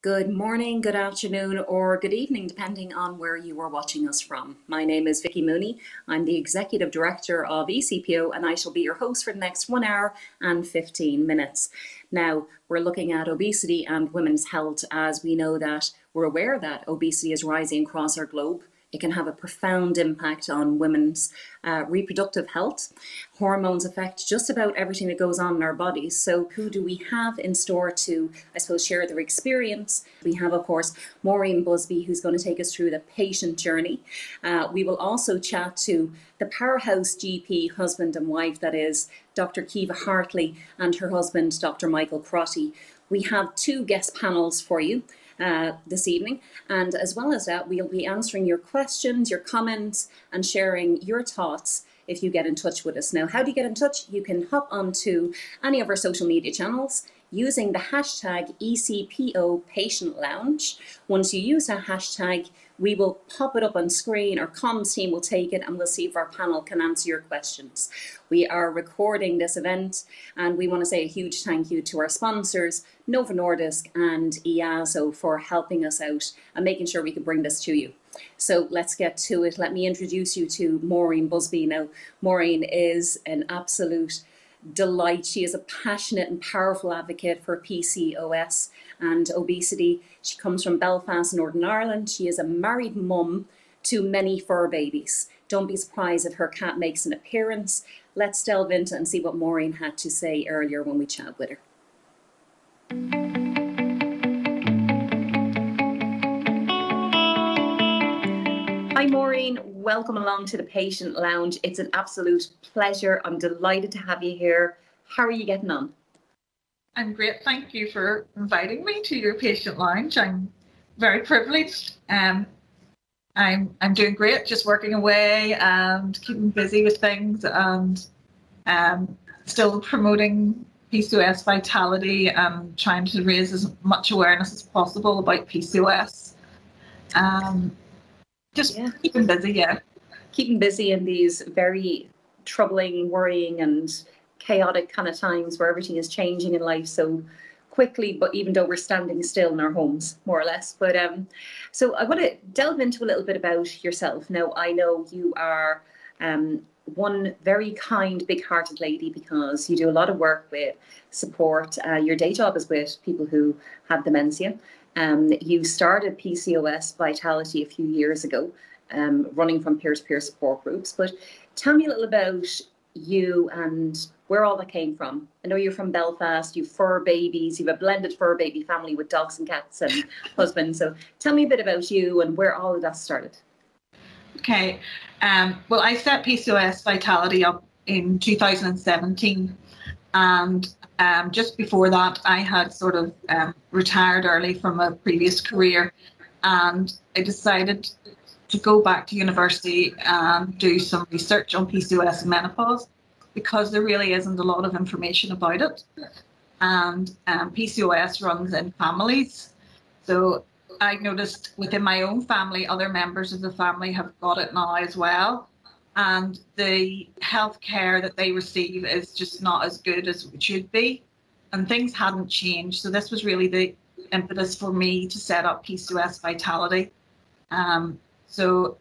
Good morning, good afternoon, or good evening, depending on where you are watching us from. My name is Vicky Mooney. I'm the Executive Director of ECPO, and I shall be your host for the next 1 hour and 15 minutes. Now, we're looking at obesity and women's health, as we know that we're aware that obesity is rising across our globe. It can have a profound impact on women's reproductive health. Hormones affect just about everything that goes on in our bodies. So who do we have in store to, I suppose, share their experience? We have, of course, Maureen Busby, who's going to take us through the patient journey. We will also chat to the powerhouse GP, husband and wife, that is Dr. Kiva Hartley and her husband, Dr. Michael Crotty. We have two guest panels for you this evening, and as well as that, we'll be answering your questions, your comments, and sharing your thoughts if you get in touch with us. Now, how do you get in touch? You can hop onto any of our social media channels using the hashtag ECPO Patient Lounge. Once you use that hashtag, we will pop it up on screen. Our comms team will take it and we'll see if our panel can answer your questions. We are recording this event and we want to say a huge thank you to our sponsors, Novo Nordisk and EASO, for helping us out and making sure we could bring this to you. So let's get to it. Let me introduce you to Maureen Busby. Now, Maureen is an absolute delight. She is a passionate and powerful advocate for PCOS and obesity. She comes from Belfast, Northern Ireland. She is a married mum to many fur babies. Don't be surprised if her cat makes an appearance. Let's delve into and see what Maureen had to say earlier when we chat with her. Hi Maureen, welcome along to the Patient Lounge. It's an absolute pleasure. I'm delighted to have you here. How are you getting on? I'm great. Thank you for inviting me to your Patient Lounge. I'm very privileged. I'm doing great, just working away and keeping busy with things and still promoting PCOS vitality and trying to raise as much awareness as possible about PCOS. Keeping busy, yeah. Keeping busy in these very troubling, worrying and chaotic kind of times where everything is changing in life so quickly, but even though we're standing still in our homes, more or less. But so I want to delve into a little bit about yourself. Now, I know you are one very kind, big-hearted lady because you do a lot of work with support. Your day job is with people who have dementia. You started PCOS Vitality a few years ago, running from peer-to-peer support groups. But tell me a little about you and where all that came from. I know you're from Belfast, you've fur babies, you've a blended fur baby family with dogs and cats and husband. So tell me a bit about you and where all of that started. Okay. Well, I set PCOS Vitality up in 2017. And just before that, I had sort of retired early from a previous career. And I decided to go back to university and do some research on PCOS and menopause because there really isn't a lot of information about it. And PCOS runs in families. So I noticed within my own family, other members of the family have got it now as well. And the health care that they receive is just not as good as it should be. And things hadn't changed. So this was really the impetus for me to set up PCOS Vitality. So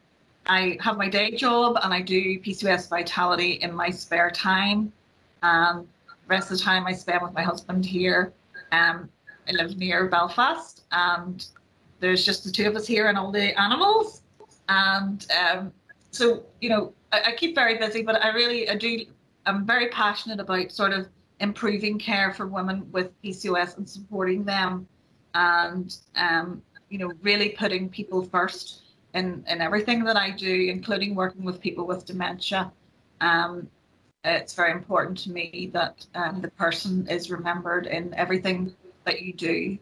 I have my day job and I do PCOS Vitality in my spare time. The rest of the time I spend with my husband here. I live near Belfast and there's just the two of us here and all the animals. And so, you know, I keep very busy, but I'm very passionate about sort of improving care for women with PCOS and supporting them and, you know, really putting people first in everything that I do, including working with people with dementia. It's very important to me that the person is remembered in everything that you do,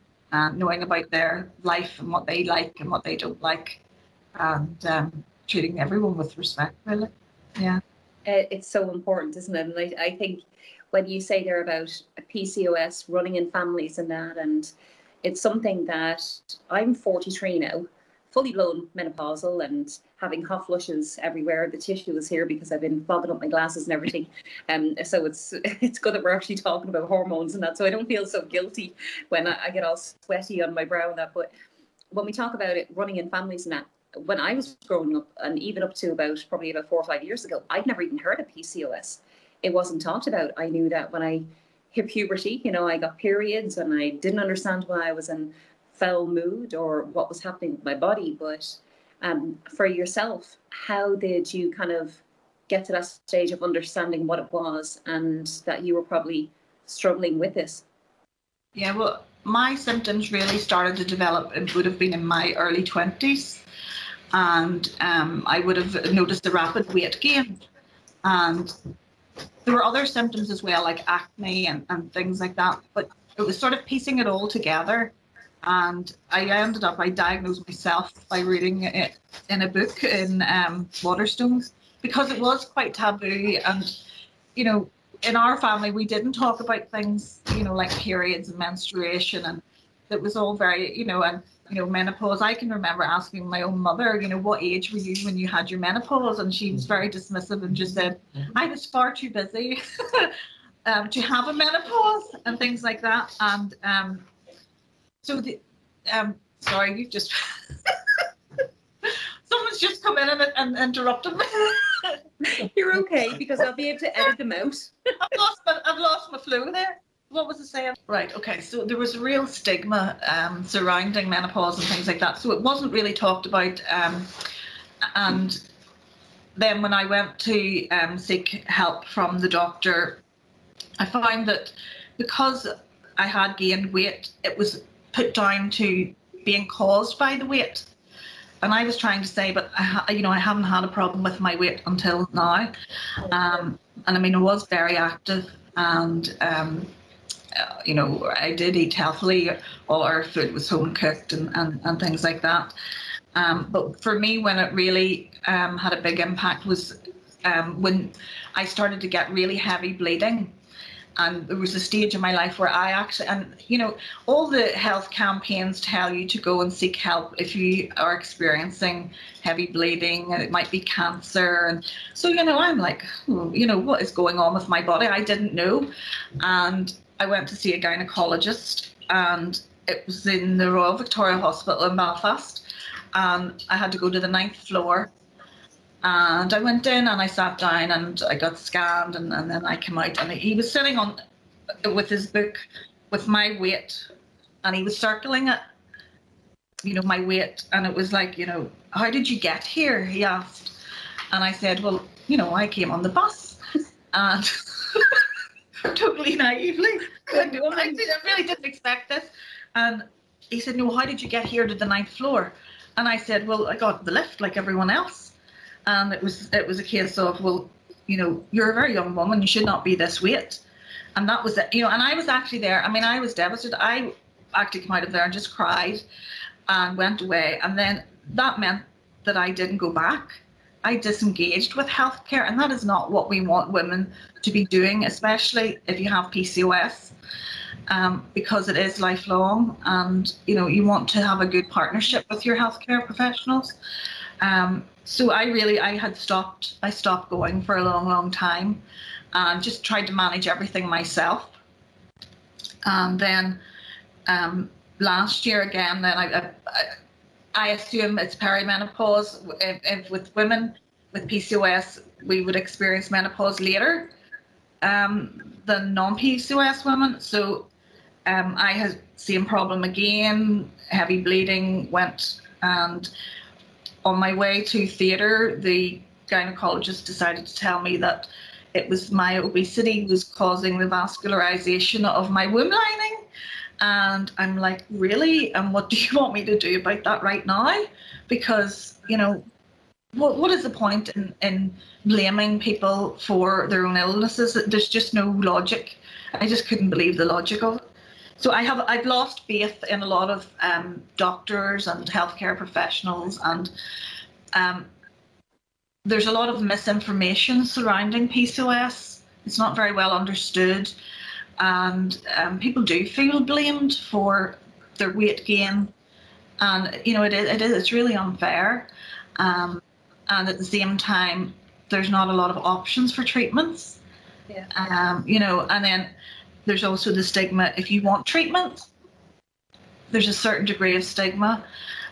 knowing about their life and what they like and what they don't like, and treating everyone with respect, really. Yeah. It's so important, isn't it? And I think when you say there about PCOS running in families and that, and it's something that I'm 43 now. fully blown menopausal and having hot flushes everywhere. The tissue is here because I've been fogging up my glasses and everything. So it's good that we're actually talking about hormones and that, so I don't feel so guilty when I get all sweaty on my brow and that. But when we talk about it running in families and that, when I was growing up, and even up to probably about 4 or 5 years ago, I'd never even heard of PCOS. It wasn't talked about. I knew that when I hit puberty, I got periods, and I didn't understand why I was in foul mood or what was happening with my body. But for yourself, how did you kind of get to that stage of understanding what it was and that you were probably struggling with this? Yeah, well, my symptoms really started to develop. It would have been in my early 20s, and I would have noticed a rapid weight gain. And there were other symptoms as well, like acne and things like that. But it was sort of piecing it all together. And I diagnosed myself by reading it in a book in Waterstones, because it was quite taboo. And, in our family, we didn't talk about things, like periods and menstruation. And it was all very, and, menopause. I can remember asking my own mother, what age were you when you had your menopause? And she was very dismissive and just said, I was far too busy to have a menopause and things like that. And so sorry, you just someone's just come in and interrupted me. You're okay, because I'll be able to edit them out. I've lost my flow there. What was I saying? Right, okay, so there was a real stigma surrounding menopause and things like that. So it wasn't really talked about. And then when I went to seek help from the doctor, I found that because I had gained weight, it was put down to being caused by the weight. And I was trying to say, but I haven't had a problem with my weight until now. And I mean, I was very active, and I did eat healthily. All our food was home cooked and things like that. But for me, when it really had a big impact was when I started to get really heavy bleeding. And there was a stage in my life where I actually, all the health campaigns tell you to go and seek help if you are experiencing heavy bleeding, and it might be cancer. And so, I'm like, what is going on with my body? I didn't know. And I went to see a gynaecologist, and it was in the Royal Victoria Hospital in Belfast. And I had to go to the 9th floor. And I went in and I sat down and I got scanned, and then I came out, and he was sitting on with his book with my weight, and he was circling it, my weight. And it was like, how did you get here? He asked. And I said, well, I came on the bus. And totally naively, I really didn't expect this. And he said, no, how did you get here to the 9th floor? And I said, well, I got the lift like everyone else. And it was a case of, well, you're a very young woman, you should not be this weight. And that was it, and I was actually there. I mean, I was devastated. I actually came out of there and just cried and went away. And then that meant that I didn't go back. I disengaged with healthcare, and that is not what we want women to be doing, especially if you have PCOS, because it is lifelong, and, you want to have a good partnership with your healthcare professionals. So I stopped going for a long, long time, and just tried to manage everything myself. And then last year again, then I assume it's perimenopause. If with women with PCOS, we would experience menopause later than non-PCOS women. So I had same problem again, heavy bleeding, and on my way to theatre, the gynecologist decided to tell me that it was my obesity was causing the vascularization of my womb lining. And I'm like, really? And what do you want me to do about that right now? Because, what is the point in blaming people for their own illnesses? There's just no logic. I just couldn't believe the logic of it. So I've lost faith in a lot of doctors and healthcare professionals, and there's a lot of misinformation surrounding PCOS. It's not very well understood, and people do feel blamed for their weight gain. And, you know, it's really unfair. And at the same time, there's not a lot of options for treatments. Yeah. You know, and then there's also the stigma. If you want treatment, there's a certain degree of stigma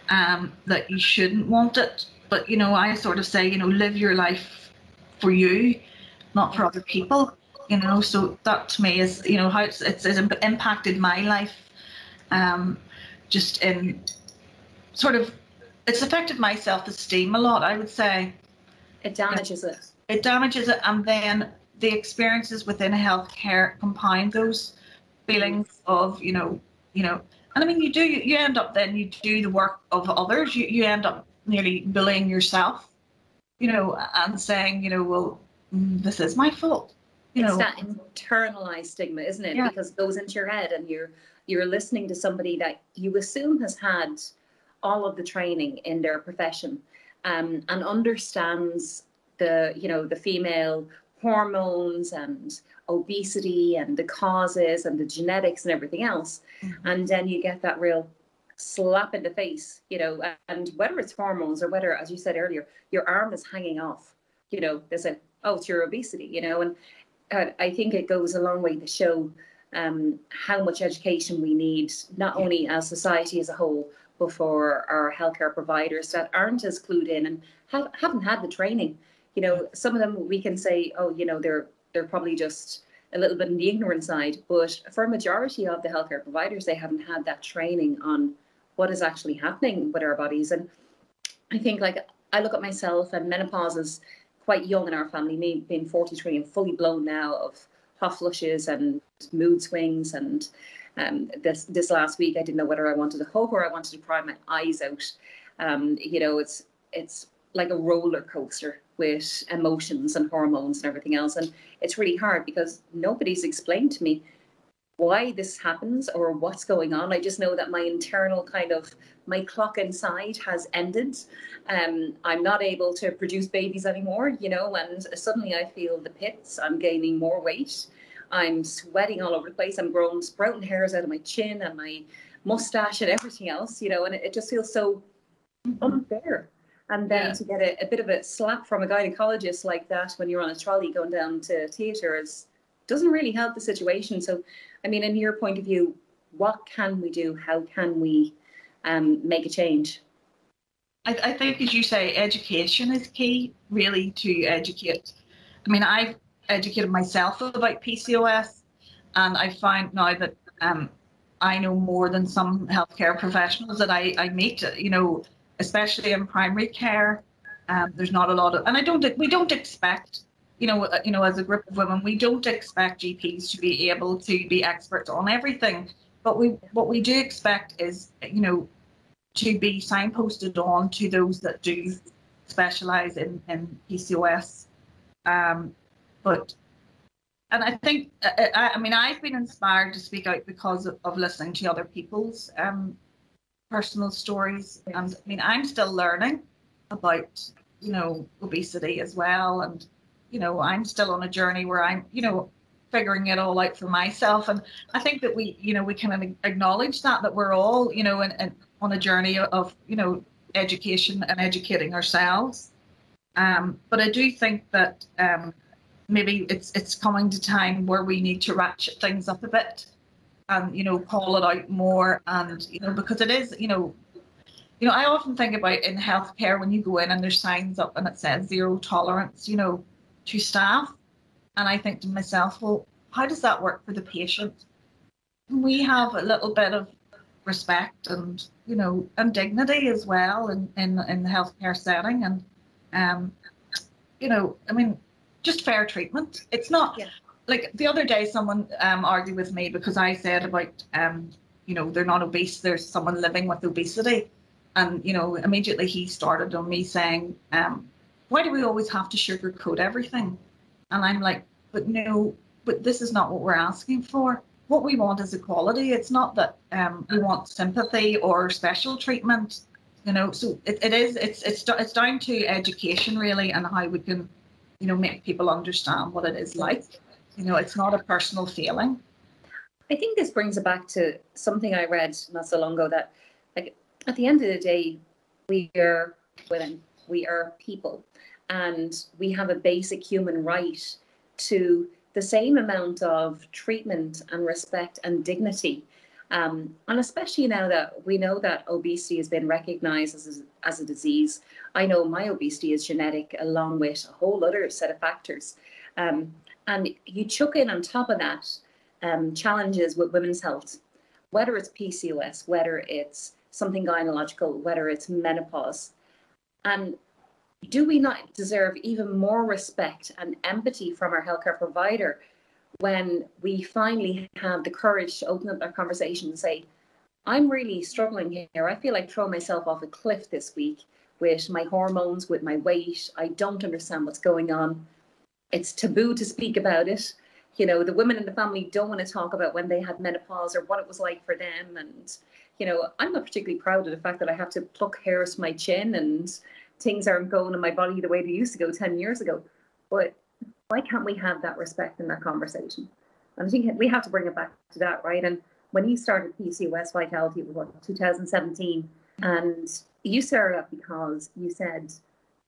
that you shouldn't want it. But, you know, I sort of say, you know, live your life for you, not for other people, you know. So that to me is, you know, how it's impacted my life, just in sort of, it's affected my self-esteem a lot, I would say. It damages it. It damages it, and then the experiences within healthcare compound those feelings of, you know, and I mean, you end up then, you do the work of others, you end up nearly bullying yourself, you know, and saying, you know, well, this is my fault. It's that internalized stigma, isn't it? Yeah. Because it goes into your head, and you're listening to somebody that you assume has had all of the training in their profession, and understands the female hormones and obesity and the causes and the genetics and everything else. Mm-hmm. And then you get that real slap in the face, you know, and whether it's hormones or whether, as you said earlier, your arm is hanging off, you know, they say, oh, it's your obesity, you know. And I think it goes a long way to show how much education we need, not only as society as a whole, but for our healthcare providers that aren't as clued in and haven't had the training. You know, some of them we can say, oh, you know, they're probably just a little bit on the ignorant side, but for a majority of the healthcare providers, they haven't had that training on what is actually happening with our bodies. And I think, like, I look at myself, and menopause is quite young in our family, me being 43 and fully blown now of hot flushes and mood swings. And this last week, I didn't know whether I wanted to hope or I wanted to cry my eyes out. You know, it's like a roller coaster with emotions and hormones and everything else. And it's really hard because nobody's explained to me why this happens or what's going on. I just know that my internal my clock inside has ended. I'm not able to produce babies anymore, you know, and suddenly I feel the pits. I'm gaining more weight. I'm sweating all over the place. I'm growing sprouting hairs out of my chin and my mustache and everything else, you know, and it just feels so unfair. And then to get a bit of a slap from a gynaecologist like that when you're on a trolley going down to theatres doesn't really help the situation. So, I mean, in your point of view, what can we do? How can we make a change? I think, as you say, education is key, really, to educate. I mean, I've educated myself about PCOS, and I find now that I know more than some healthcare professionals that I meet, you know, especially in primary care. There's not a lot of, and we don't expect, you know, as a group of women, we don't expect GPs to be able to be experts on everything. But what we do expect is, you know, to be signposted on to those that do specialise in PCOS. And I think, I mean, I've been inspired to speak out because of listening to other people's personal stories. And I mean, I'm still learning about, you know, obesity as well. And, you know, I'm still on a journey where I'm, you know, figuring it all out for myself. And I think that we, you know, we can acknowledge that we're all, you know, on a journey of, you know, education and educating ourselves. But I do think that maybe it's coming to time where we need to ratchet things up a bit and, you know, call it out more. And, you know, because it is, you know, I often think about in healthcare when you go in and there's signs up and it says 0 tolerance, you know, to staff. And I think to myself, well, how does that work for the patient? Can we have a little bit of respect and, you know, and dignity as well in the healthcare setting? And, you know, I mean, just fair treatment. It's not like the other day someone argued with me because I said about, you know, they're not obese, there's someone living with obesity. And, you know, immediately he started on me saying, why do we always have to sugarcoat everything? And I'm like, but no, but this is not what we're asking for. What we want is equality. It's not that we want sympathy or special treatment, you know. So it's down to education really, and how we can, you know, make people understand what it is like. You know, it's not a personal feeling. I think this brings it back to something I read not so long ago, that like at the end of the day, we are women, we are people, and we have a basic human right to the same amount of treatment and respect and dignity. And especially now that we know that obesity has been recognized as a disease. I know my obesity is genetic, along with a whole other set of factors. And you chuck in on top of that challenges with women's health, whether it's PCOS, whether it's something gynecological, whether it's menopause. And do we not deserve even more respect and empathy from our healthcare provider when we finally have the courage to open up that conversation and say, I'm really struggling here. I feel like throwing myself off a cliff this week with my hormones, with my weight. I don't understand what's going on. It's taboo to speak about it. You know, the women in the family don't want to talk about when they had menopause or what it was like for them. And, you know, I'm not particularly proud of the fact that I have to pluck hairs from my chin and things aren't going in my body the way they used to go 10 years ago. But why can't we have that respect in that conversation? And I think we have to bring it back to that, right? And when you started PCOS Vitality, it was what, 2017, and you started up because you said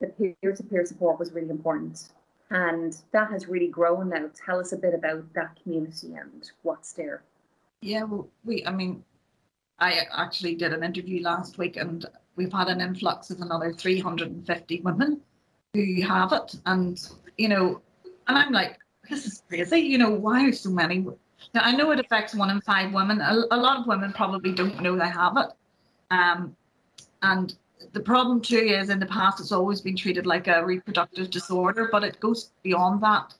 that peer-to-peer support was really important. And that has really grown now. Tell us a bit about that community and what's there. Yeah, well, I actually did an interview last week, and we've had an influx of another 350 women who have it. And, you know, and I'm like, this is crazy. You know, why are so many? Now, I know it affects 1 in 5 women. A lot of women probably don't know they have it. And the problem too is in the past, it's always been treated like a reproductive disorder, but it goes beyond that.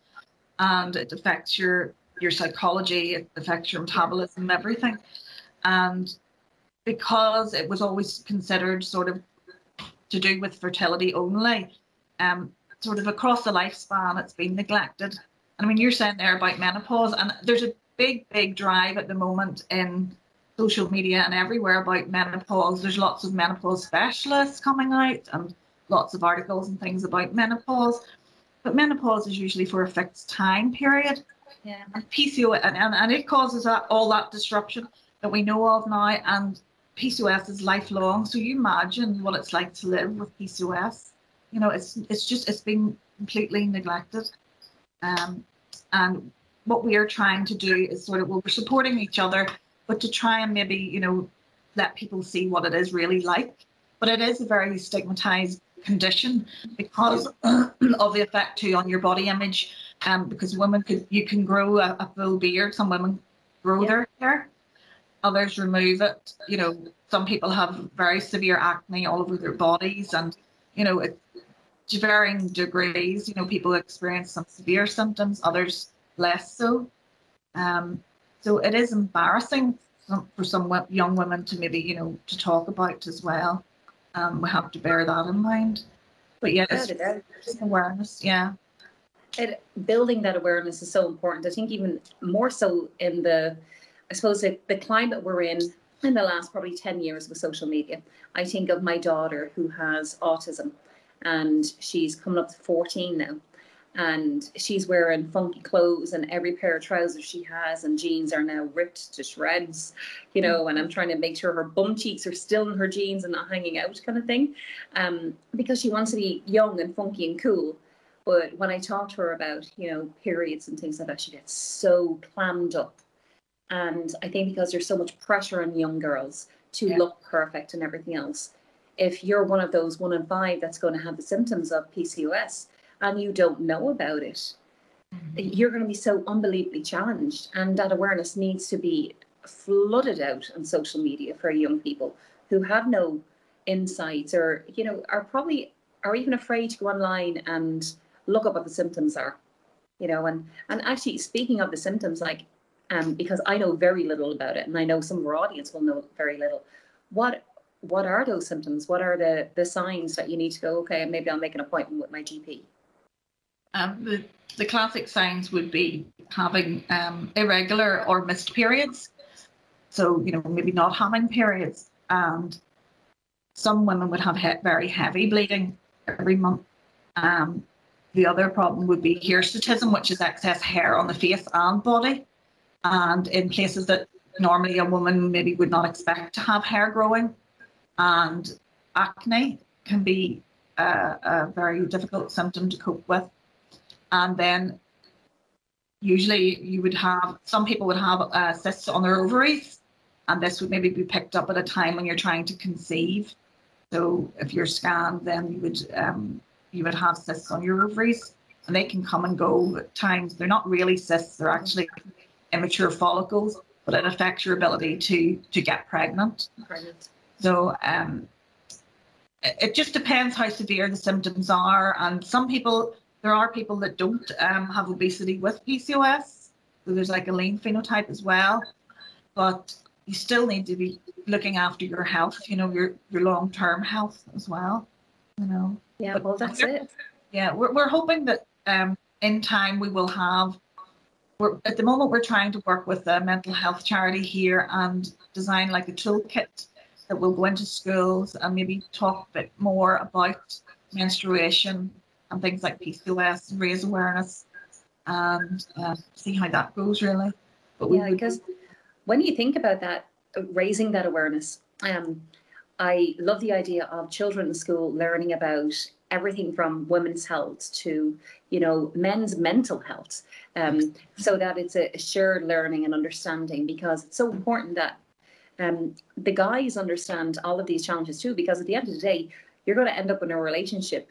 And it affects your psychology, it affects your metabolism, everything. And because it was always considered sort of to do with fertility only, sort of across the lifespan, it's been neglected. I mean, you're saying there about menopause, and there's a big drive at the moment in social media and everywhere about menopause. There's lots of menopause specialists coming out and lots of articles and things about menopause. But menopause is usually for a fixed time period. Yeah. And PCOS, and it causes all that disruption that we know of now. And PCOS is lifelong. So you imagine what it's like to live with PCOS. You know, it's been completely neglected. And what we are trying to do is sort of, well, we're supporting each other, but to try and maybe, you know, let people see what it is really like. But it is a very stigmatized condition because of the effect too on your body image. Because women you can grow a full beard. Some women grow their hair, others remove it. You know, some people have very severe acne all over their bodies, and you know, to varying degrees. You know, people experience some severe symptoms, others less so. So it is embarrassing for some young women to maybe, you know, to talk about as well. We have to bear that in mind. But yeah, it's just awareness. Yeah. Building that awareness is so important. I think even more so in the climate we're in the last probably 10 years with social media. I think of my daughter who has autism, and she's coming up to 14 now. And she's wearing funky clothes, and every pair of trousers she has and jeans are now ripped to shreds, you know, and I'm trying to make sure her bum cheeks are still in her jeans and not hanging out kind of thing, because she wants to be young and funky and cool. But when I talk to her about, you know, periods and things like that, she gets so clammed up. And I think because there's so much pressure on young girls to look perfect and everything else, if you're one of those 1 in 5 that's going to have the symptoms of PCOS, and you don't know about it, you're going to be so unbelievably challenged. And that awareness needs to be flooded out on social media for young people who have no insights, or, you know, are even afraid to go online and look up what the symptoms are, you know. And actually, speaking of the symptoms, like, because I know very little about it, and I know some of our audience will know very little, what are those symptoms? What are the signs that you need to go, okay, maybe I'll make an appointment with my GP? The classic signs would be having irregular or missed periods. So, you know, maybe not having periods. And some women would have very heavy bleeding every month. The other problem would be hirsutism, which is excess hair on the face and body, and in places that normally a woman maybe would not expect to have hair growing. And acne can be a very difficult symptom to cope with. And then usually you would have, some people would have cysts on their ovaries, and this would maybe be picked up at a time when you're trying to conceive. So if you're scanned, then you would have cysts on your ovaries, and they can come and go at times. They're not really cysts, they're actually immature follicles, but it affects your ability to get pregnant. So it just depends how severe the symptoms are, and there are people that don't have obesity with PCOS, so there's like a lean phenotype as well, but you still need to be looking after your health, your long-term health as well, Yeah, but well, that's it. Yeah, we're hoping that in time we will have. At the moment we're trying to work with a mental health charity here and design like a toolkit that will go into schools and maybe talk a bit more about menstruation and things like PCOS, and raise awareness, and see how that goes really. But because when you think about that, raising that awareness, I love the idea of children in school learning about everything from women's health to, men's mental health, so that it's a shared learning and understanding, because it's so important that the guys understand all of these challenges too, because at the end of the day, you're going to end up in a relationship,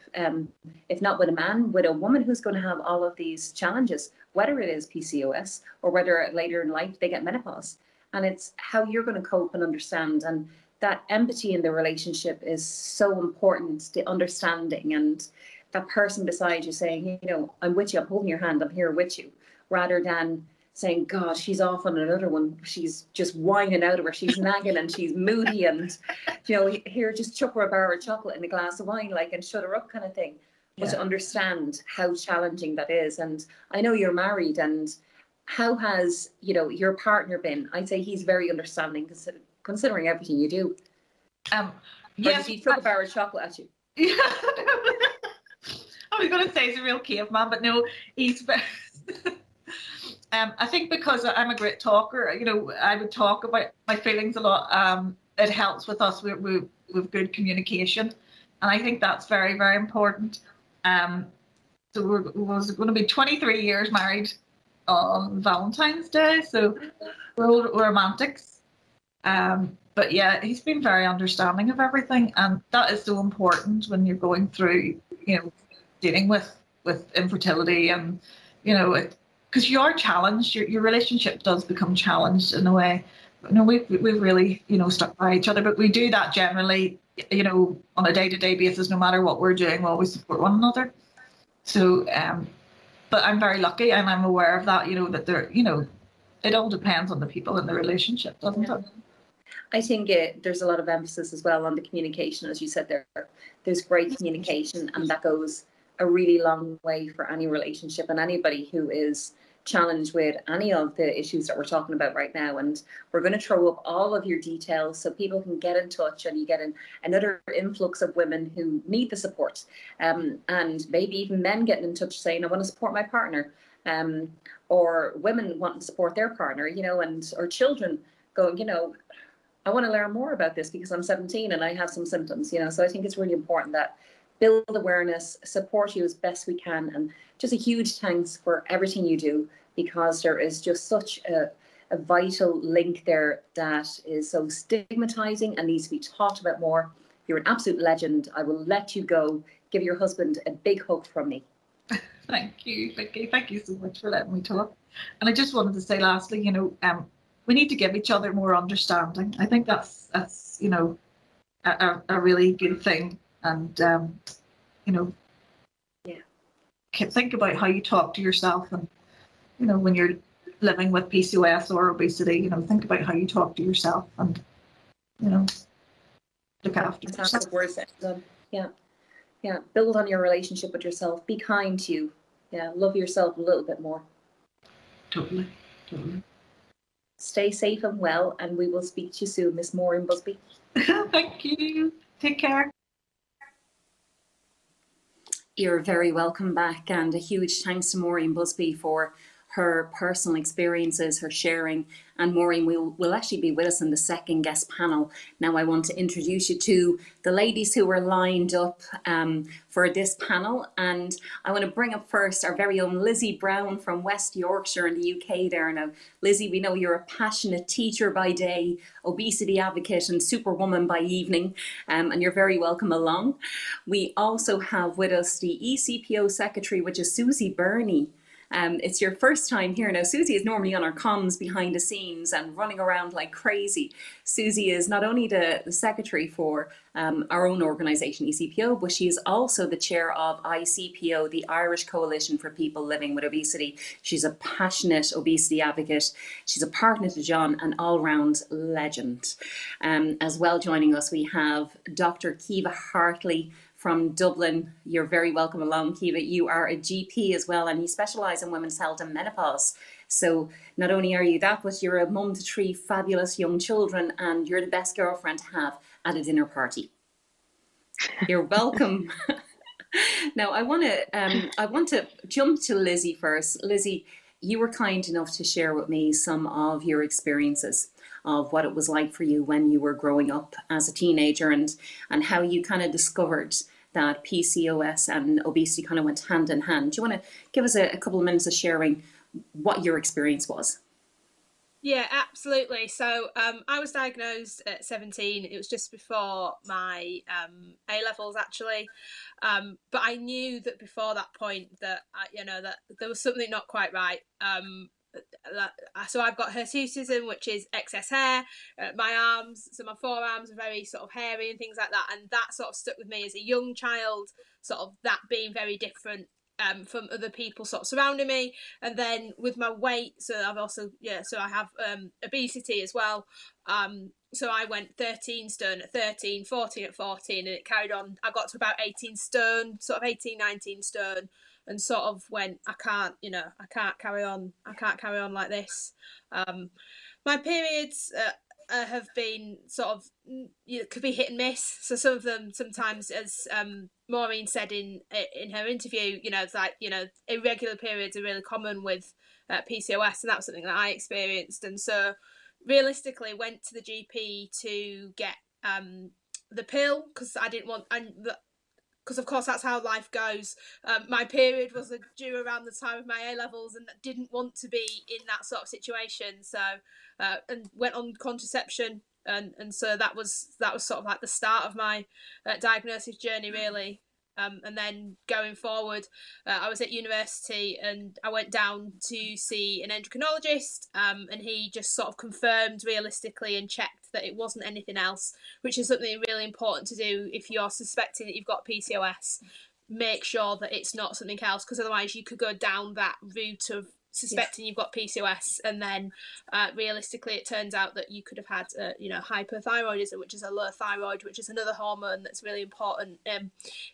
if not with a man, with a woman who's going to have all of these challenges, whether it is PCOS or whether later in life they get menopause. And it's how you're going to cope and understand. And that empathy in the relationship is so important, the understanding, and that person beside you saying, I'm with you, I'm holding your hand, I'm here with you, rather than saying, God, she's off on another one, she's just whining out of her, she's nagging and she's moody, and here, just chuck her a bar of chocolate and a glass of wine, and shut her up kind of thing. But to understand how challenging that is. And I know you're married, and how has your partner been? I'd say he's very understanding, considering everything you do. Yes, he threw a bar of chocolate at you. Yeah, I was going to say he's a real caveman, but no, he's. I think because I'm a great talker, I would talk about my feelings a lot. It helps with us with good communication, and I think that's very, very important. So we're going to be 23 years married on Valentine's Day, so we're all romantics. But yeah, he's been very understanding of everything, and that is so important when you're going through, dealing with infertility, and because you are challenged, your relationship does become challenged in a way. We've really stuck by each other, but we do that generally, on a day-to-day basis. No matter what we're doing, we always support one another. So, but I'm very lucky, and I'm aware of that. That there, it all depends on the people in the relationship, doesn't it? I think there's a lot of emphasis as well on the communication, as you said there. There's great communication, and that goes a really long way for any relationship and anybody who is challenged with any of the issues that we're talking about right now. And we're going to throw up all of your details so people can get in touch, and you get another influx of women who need the support, and maybe even men getting in touch saying, I want to support my partner, or women wanting to support their partner, and or children going, I want to learn more about this because I'm 17 and I have some symptoms, So I think it's really important that build awareness, support you as best we can, and just a huge thanks for everything you do, because there is just such a vital link there that is so stigmatizing and needs to be talked about more. You're an absolute legend. I will let you go. Give your husband a big hug from me. Thank you, Vicky. Thank you so much for letting me talk. And I just wanted to say lastly, we need to give each other more understanding. I think that's a really good thing. And think about how you talk to yourself, and when you're living with PCOS or obesity, think about how you talk to yourself, and look after yourself. Yeah, build on your relationship with yourself. Be kind to you. Yeah, love yourself a little bit more. Totally. Stay safe and well, and we will speak to you soon, Miss Maureen Busby. Thank you. Take care. You're very welcome back, and a huge thanks to Maureen Busby for her personal experiences, her sharing. And Maureen will actually be with us in the second guest panel. Now I want to introduce you to the ladies who are lined up for this panel. And I want to bring up first our very own Lizzie Brown from West Yorkshire in the UK there. Now, Lizzie, we know you're a passionate teacher by day, obesity advocate and superwoman by evening, and you're very welcome along. We also have with us the ECPO secretary, which is Susie Burney. It's your first time here. Now, Susie is normally on our comms behind the scenes and running around like crazy. Susie is not only the secretary for our own organisation, ECPO, but she is also the chair of ICPO, the Irish Coalition for People Living with Obesity. She's a passionate obesity advocate. She's a partner to John, an all-round legend. As well joining us, we have Dr. Kiva Hartley from Dublin. You're very welcome along, Kiva. You are a GP as well, and you specialise in women's health and menopause. So not only are you that, but you're a mum to 3 fabulous young children, and you're the best girlfriend to have at a dinner party. You're welcome. Now, I want to jump to Lizzie first. Lizzie, you were kind enough to share with me some of your experiences of what it was like for you when you were growing up as a teenager, and how you kind of discovered that PCOS and obesity kind of went hand in hand. Do you want to give us a couple of minutes of sharing what your experience was? Yeah, absolutely. So I was diagnosed at 17. It was just before my A-levels, actually. But I knew that before that point that, that there was something not quite right. So I've got hirsutism, which is excess hair. My arms, so my forearms are very sort of hairy and things like that. And that sort of stuck with me as a young child, sort of that being very different from other people sort of surrounding me. And then with my weight, so I've also, so I have obesity as well. So I went 13 stone at 13, 14 at 14, and it carried on. I got to about 18 stone, sort of 18, 19 stone. And sort of went, I can't carry on like this. My periods have been sort of, could be hit and miss. So some of them sometimes, as Maureen said in her interview, it's like, irregular periods are really common with PCOS, and that was something that I experienced. And so realistically went to the GP to get the pill, because I didn't want, because of course that's how life goes. My period was due around the time of my A-levels, and didn't want to be in that sort of situation. So and went on contraception, and so that was sort of like the start of my diagnosis journey, really. And then going forward, I was at university and I went down to see an endocrinologist, and he just sort of confirmed realistically and checked that it wasn't anything else, which is something really important to do if you're suspecting that you've got PCOS. Make sure that it's not something else, because otherwise you could go down that route of suspecting you've got PCOS, and then realistically it turns out that you could have had hyperthyroidism, which is a low thyroid, which is another hormone that's really important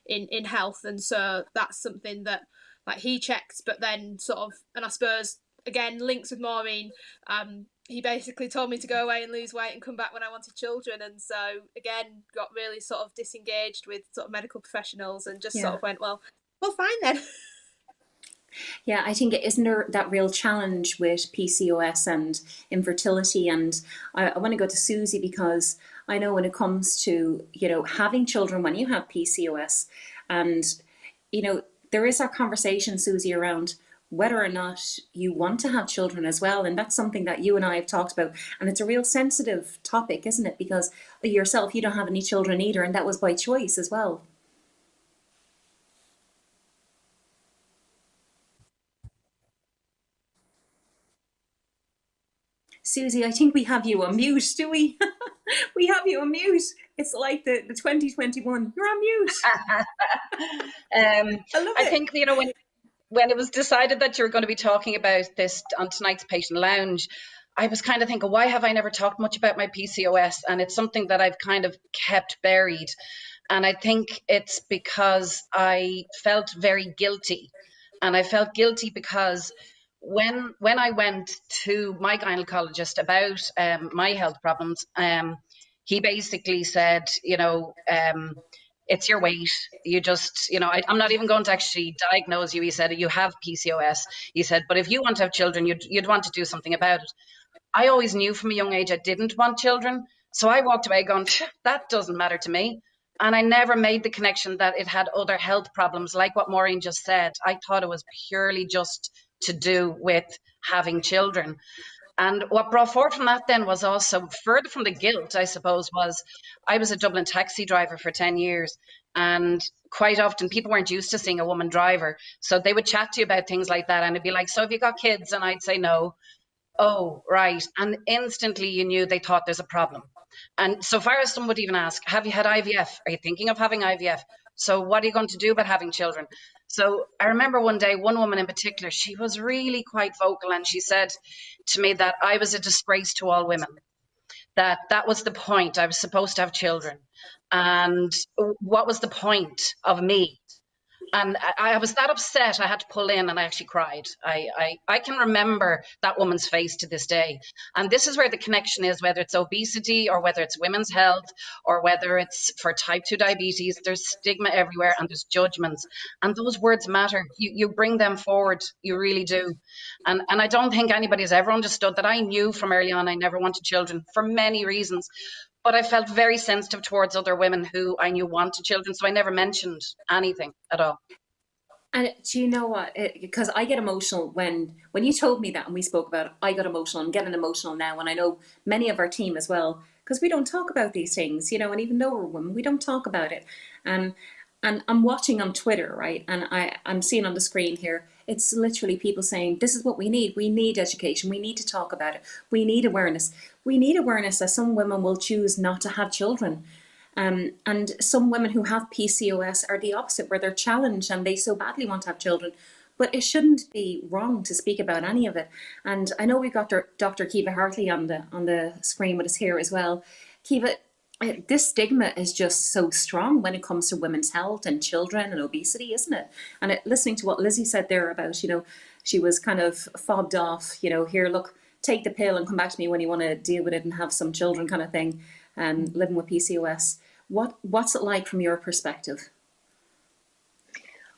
in health. And so that's something that like he checked, but then sort of, and I suppose again links with Maureen, he basically told me to go away and lose weight and come back when I wanted children. And so again got really sort of disengaged with sort of medical professionals, and just sort of went, well fine then. Yeah, I think isn't there that real challenge with PCOS and infertility? And I want to go to Susie, because I know when it comes to, having children when you have PCOS, and, there is that conversation, Susie, around whether or not you want to have children as well. And that's something that you and I have talked about. And it's a real sensitive topic, isn't it? Because yourself, you don't have any children either, and that was by choice as well. Susie, I think we have you on mute, do we? We have you on mute. It's like the 2021. You're on mute. I love it. I think, when it was decided that you were going to be talking about this on tonight's Patient Lounge, I was kind of thinking, why have I never talked much about my PCOS? And it's something that I've kind of kept buried. And I think it's because I felt very guilty. And I felt guilty because when I went to my gynaecologist about my health problems, he basically said, it's your weight. You just, I'm not even going to actually diagnose you. He said, you have PCOS. He said, but if you want to have children, you'd want to do something about it. I always knew from a young age I didn't want children. So I walked away going, that doesn't matter to me. And I never made the connection that it had other health problems, like what Maureen just said. I thought it was purely just to do with having children. And what brought forth from that then was also further from the guilt, I suppose, was I was a Dublin taxi driver for 10 years. And quite often people weren't used to seeing a woman driver. So they would chat to you about things like that. And it'd be like, so have you got kids? And I'd say no. Oh, right. And instantly you knew they thought there's a problem. And so far as some would even ask, have you had IVF? Are you thinking of having IVF? So what are you going to do about having children? So I remember one day, one woman in particular, she was really quite vocal, and she said to me that I was a disgrace to all women, that was the point. I was supposed to have children. And what was the point of me? And I was that upset, I had to pull in, and I actually cried. I can remember that woman's face to this day. And this is where the connection is, whether it's obesity or whether it's women's health or whether it's for type 2 diabetes. There's stigma everywhere and there's judgments. And those words matter. You bring them forward. You really do. And I don't think anybody's ever understood that. I knew from early on I never wanted children for many reasons. But I felt very sensitive towards other women who I knew wanted children, so I never mentioned anything at all. And do you know what? Because I get emotional when you told me that and we spoke about it, I got emotional. I'm getting emotional now, and I know many of our team as well, because we don't talk about these things, and even though we're women, we don't talk about it. And I'm watching on Twitter, right? And I'm seeing on the screen here, it's literally people saying, this is what we need. We need education. We need to talk about it. We need awareness. We need awareness that some women will choose not to have children. And some women who have PCOS are the opposite, where they're challenged and they so badly want to have children. But it shouldn't be wrong to speak about any of it. And I know we've got Dr. Kiva Hartley on the screen with us here as well. Kiva, this stigma is just so strong when it comes to women's health and children and obesity, isn't it? And listening to what Lizzie said there about, she was kind of fobbed off, here, look, take the pill and come back to me when you want to deal with it and have some children kind of thing, living with PCOS. What's it like from your perspective?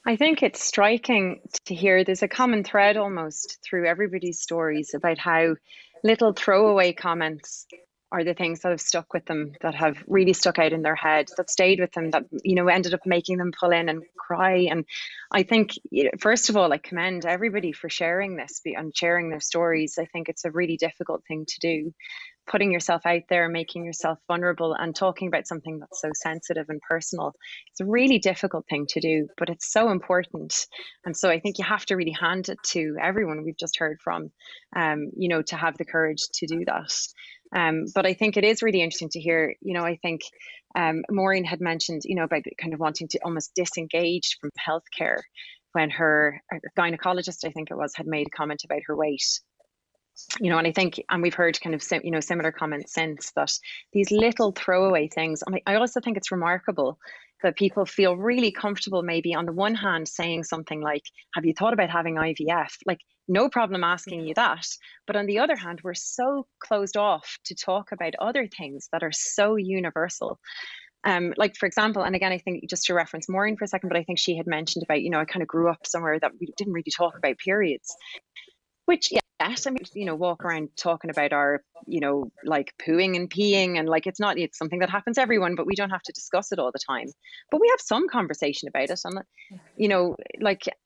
I think it's striking to hear there's a common thread almost through everybody's stories about how little throwaway comments are the things that have stuck with them, that have really stuck out in their head, that stayed with them, that ended up making them pull in and cry. And I think, first of all, I commend everybody for sharing this and sharing their stories. I think it's a really difficult thing to do, putting yourself out there, making yourself vulnerable and talking about something that's so sensitive and personal. It's a really difficult thing to do, but it's so important. And so I think you have to really hand it to everyone we've just heard from, to have the courage to do that. But I think it is really interesting to hear, I think Maureen had mentioned, about kind of wanting to almost disengage from healthcare when her gynecologist, I think it was, had made a comment about her weight. And I think, and we've heard kind of, similar comments since, that these little throwaway things, I also think it's remarkable that people feel really comfortable maybe on the one hand saying something like, have you thought about having IVF? Like, no problem asking you that. But on the other hand, we're so closed off to talk about other things that are so universal. Like, for example, and again, I think just to reference Maureen for a second, but I think she had mentioned about, I kind of grew up somewhere that we didn't really talk about periods, which, yes, I mean, walk around talking about our, like pooing and peeing, and like, it's something that happens to everyone, but we don't have to discuss it all the time. But we have some conversation about it, and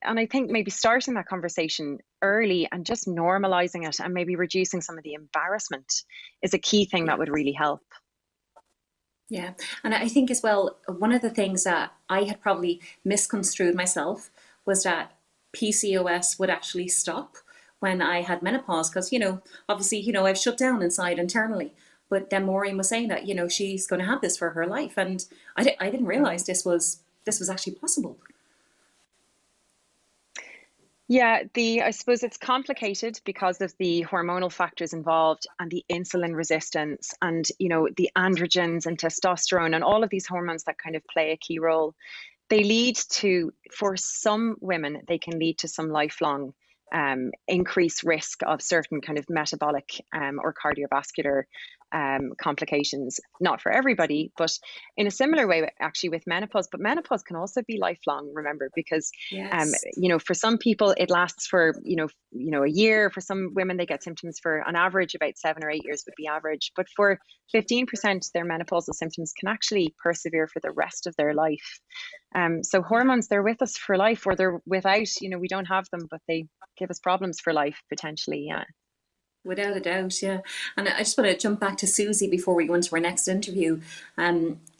and I think maybe starting that conversation early and just normalizing it and maybe reducing some of the embarrassment is a key thing that would really help. Yeah, and I think as well, one of the things that I had probably misconstrued myself was that PCOS would actually stop when I had menopause, because, obviously, I've shut down inside internally. But then Maureen was saying that, she's going to have this for her life. And I didn't realize this was actually possible. Yeah, I suppose it's complicated because of the hormonal factors involved and the insulin resistance and, the androgens and testosterone and all of these hormones that kind of play a key role. They lead to, for some women, they can lead to some lifelong increased risk of certain kind of metabolic or cardiovascular complications, not for everybody, but in a similar way actually with menopause. But menopause can also be lifelong, remember, because yes. for some people it lasts for a year. For some women they get symptoms for on average about 7 or 8 years would be average, but for 15% their menopausal symptoms can actually persevere for the rest of their life. So hormones, they're with us for life, or they're without, we don't have them, but they give us problems for life potentially. Yeah. Without a doubt, yeah. And I just want to jump back to Susie before we go into our next interview.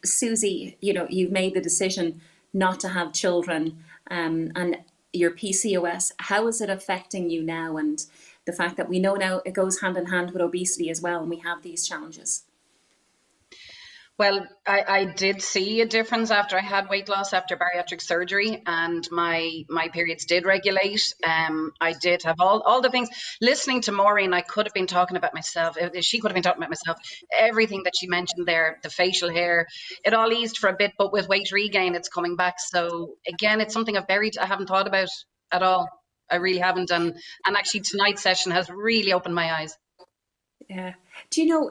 Susie, you've made the decision not to have children, and your PCOS, how is it affecting you now? And the fact that we know now it goes hand in hand with obesity as well, and we have these challenges. Well, I did see a difference after I had weight loss after bariatric surgery, and my periods did regulate. I did have all the things. Listening to Maureen, I could have been talking about myself. She could have been talking about myself. Everything that she mentioned there, the facial hair, it all eased for a bit, but with weight regain, it's coming back. So again, it's something I've buried. I haven't thought about at all. I really haven't. And actually tonight's session has really opened my eyes. Yeah. Do you know,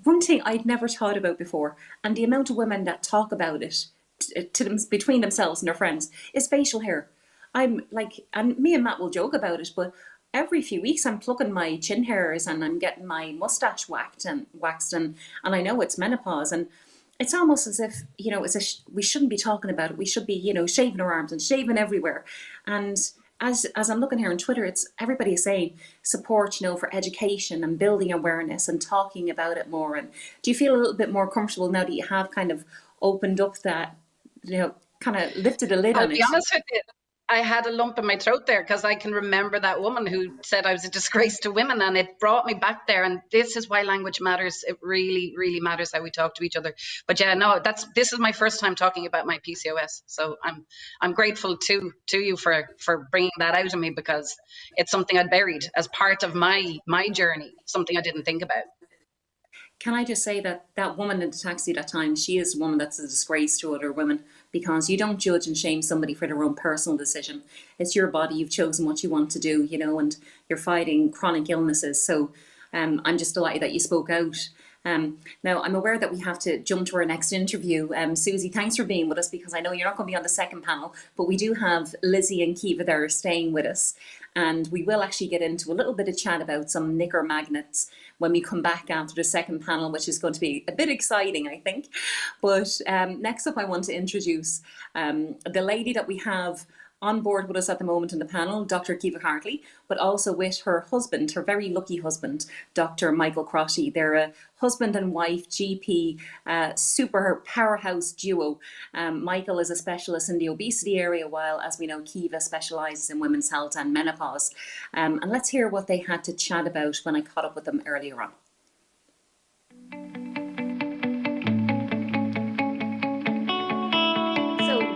one thing I'd never thought about before, and the amount of women that talk about it to them between themselves and their friends, is facial hair. I'm like, and me and Matt will joke about it, but every few weeks I'm plucking my chin hairs and I'm getting my mustache waxed, and I know it's menopause, and it's almost as if, we shouldn't be talking about it. We should be, shaving our arms and shaving everywhere. And as I'm looking here on Twitter, it's everybody is saying support, for education and building awareness and talking about it more. And do you feel a little bit more comfortable now that you have kind of opened up that, kind of lifted a lid on it? I'll be honest with you, I had a lump in my throat there because I can remember that woman who said I was a disgrace to women, and it brought me back there. And this is why language matters. It really, really matters how we talk to each other. But yeah, no, this is my first time talking about my PCOS, so I'm grateful to you for bringing that out of me, because it's something I'd buried as part of my journey, something I didn't think about. Can I just say that woman in the taxi that time, she is a woman that's a disgrace to other women, because you don't judge and shame somebody for their own personal decision. It's your body, you've chosen what you want to do, and you're fighting chronic illnesses. So I'm just delighted that you spoke out. Now, I'm aware that we have to jump to our next interview. Susie, thanks for being with us, because I know you're not going to be on the second panel, but we do have Lizzie and Kiva that are staying with us. And we will actually get into a little bit of chat about some knicker magnets when we come back after the second panel, which is going to be a bit exciting, I think. But next up, I want to introduce the lady that we have on board with us at the moment in the panel, Dr. Kiva Hartley, but also with her husband, her very lucky husband, Dr. Michael Crotty. They're a husband and wife GP, super powerhouse duo. Michael is a specialist in the obesity area, while, as we know, Kiva specialises in women's health and menopause. And let's hear what they had to chat about when I caught up with them earlier on.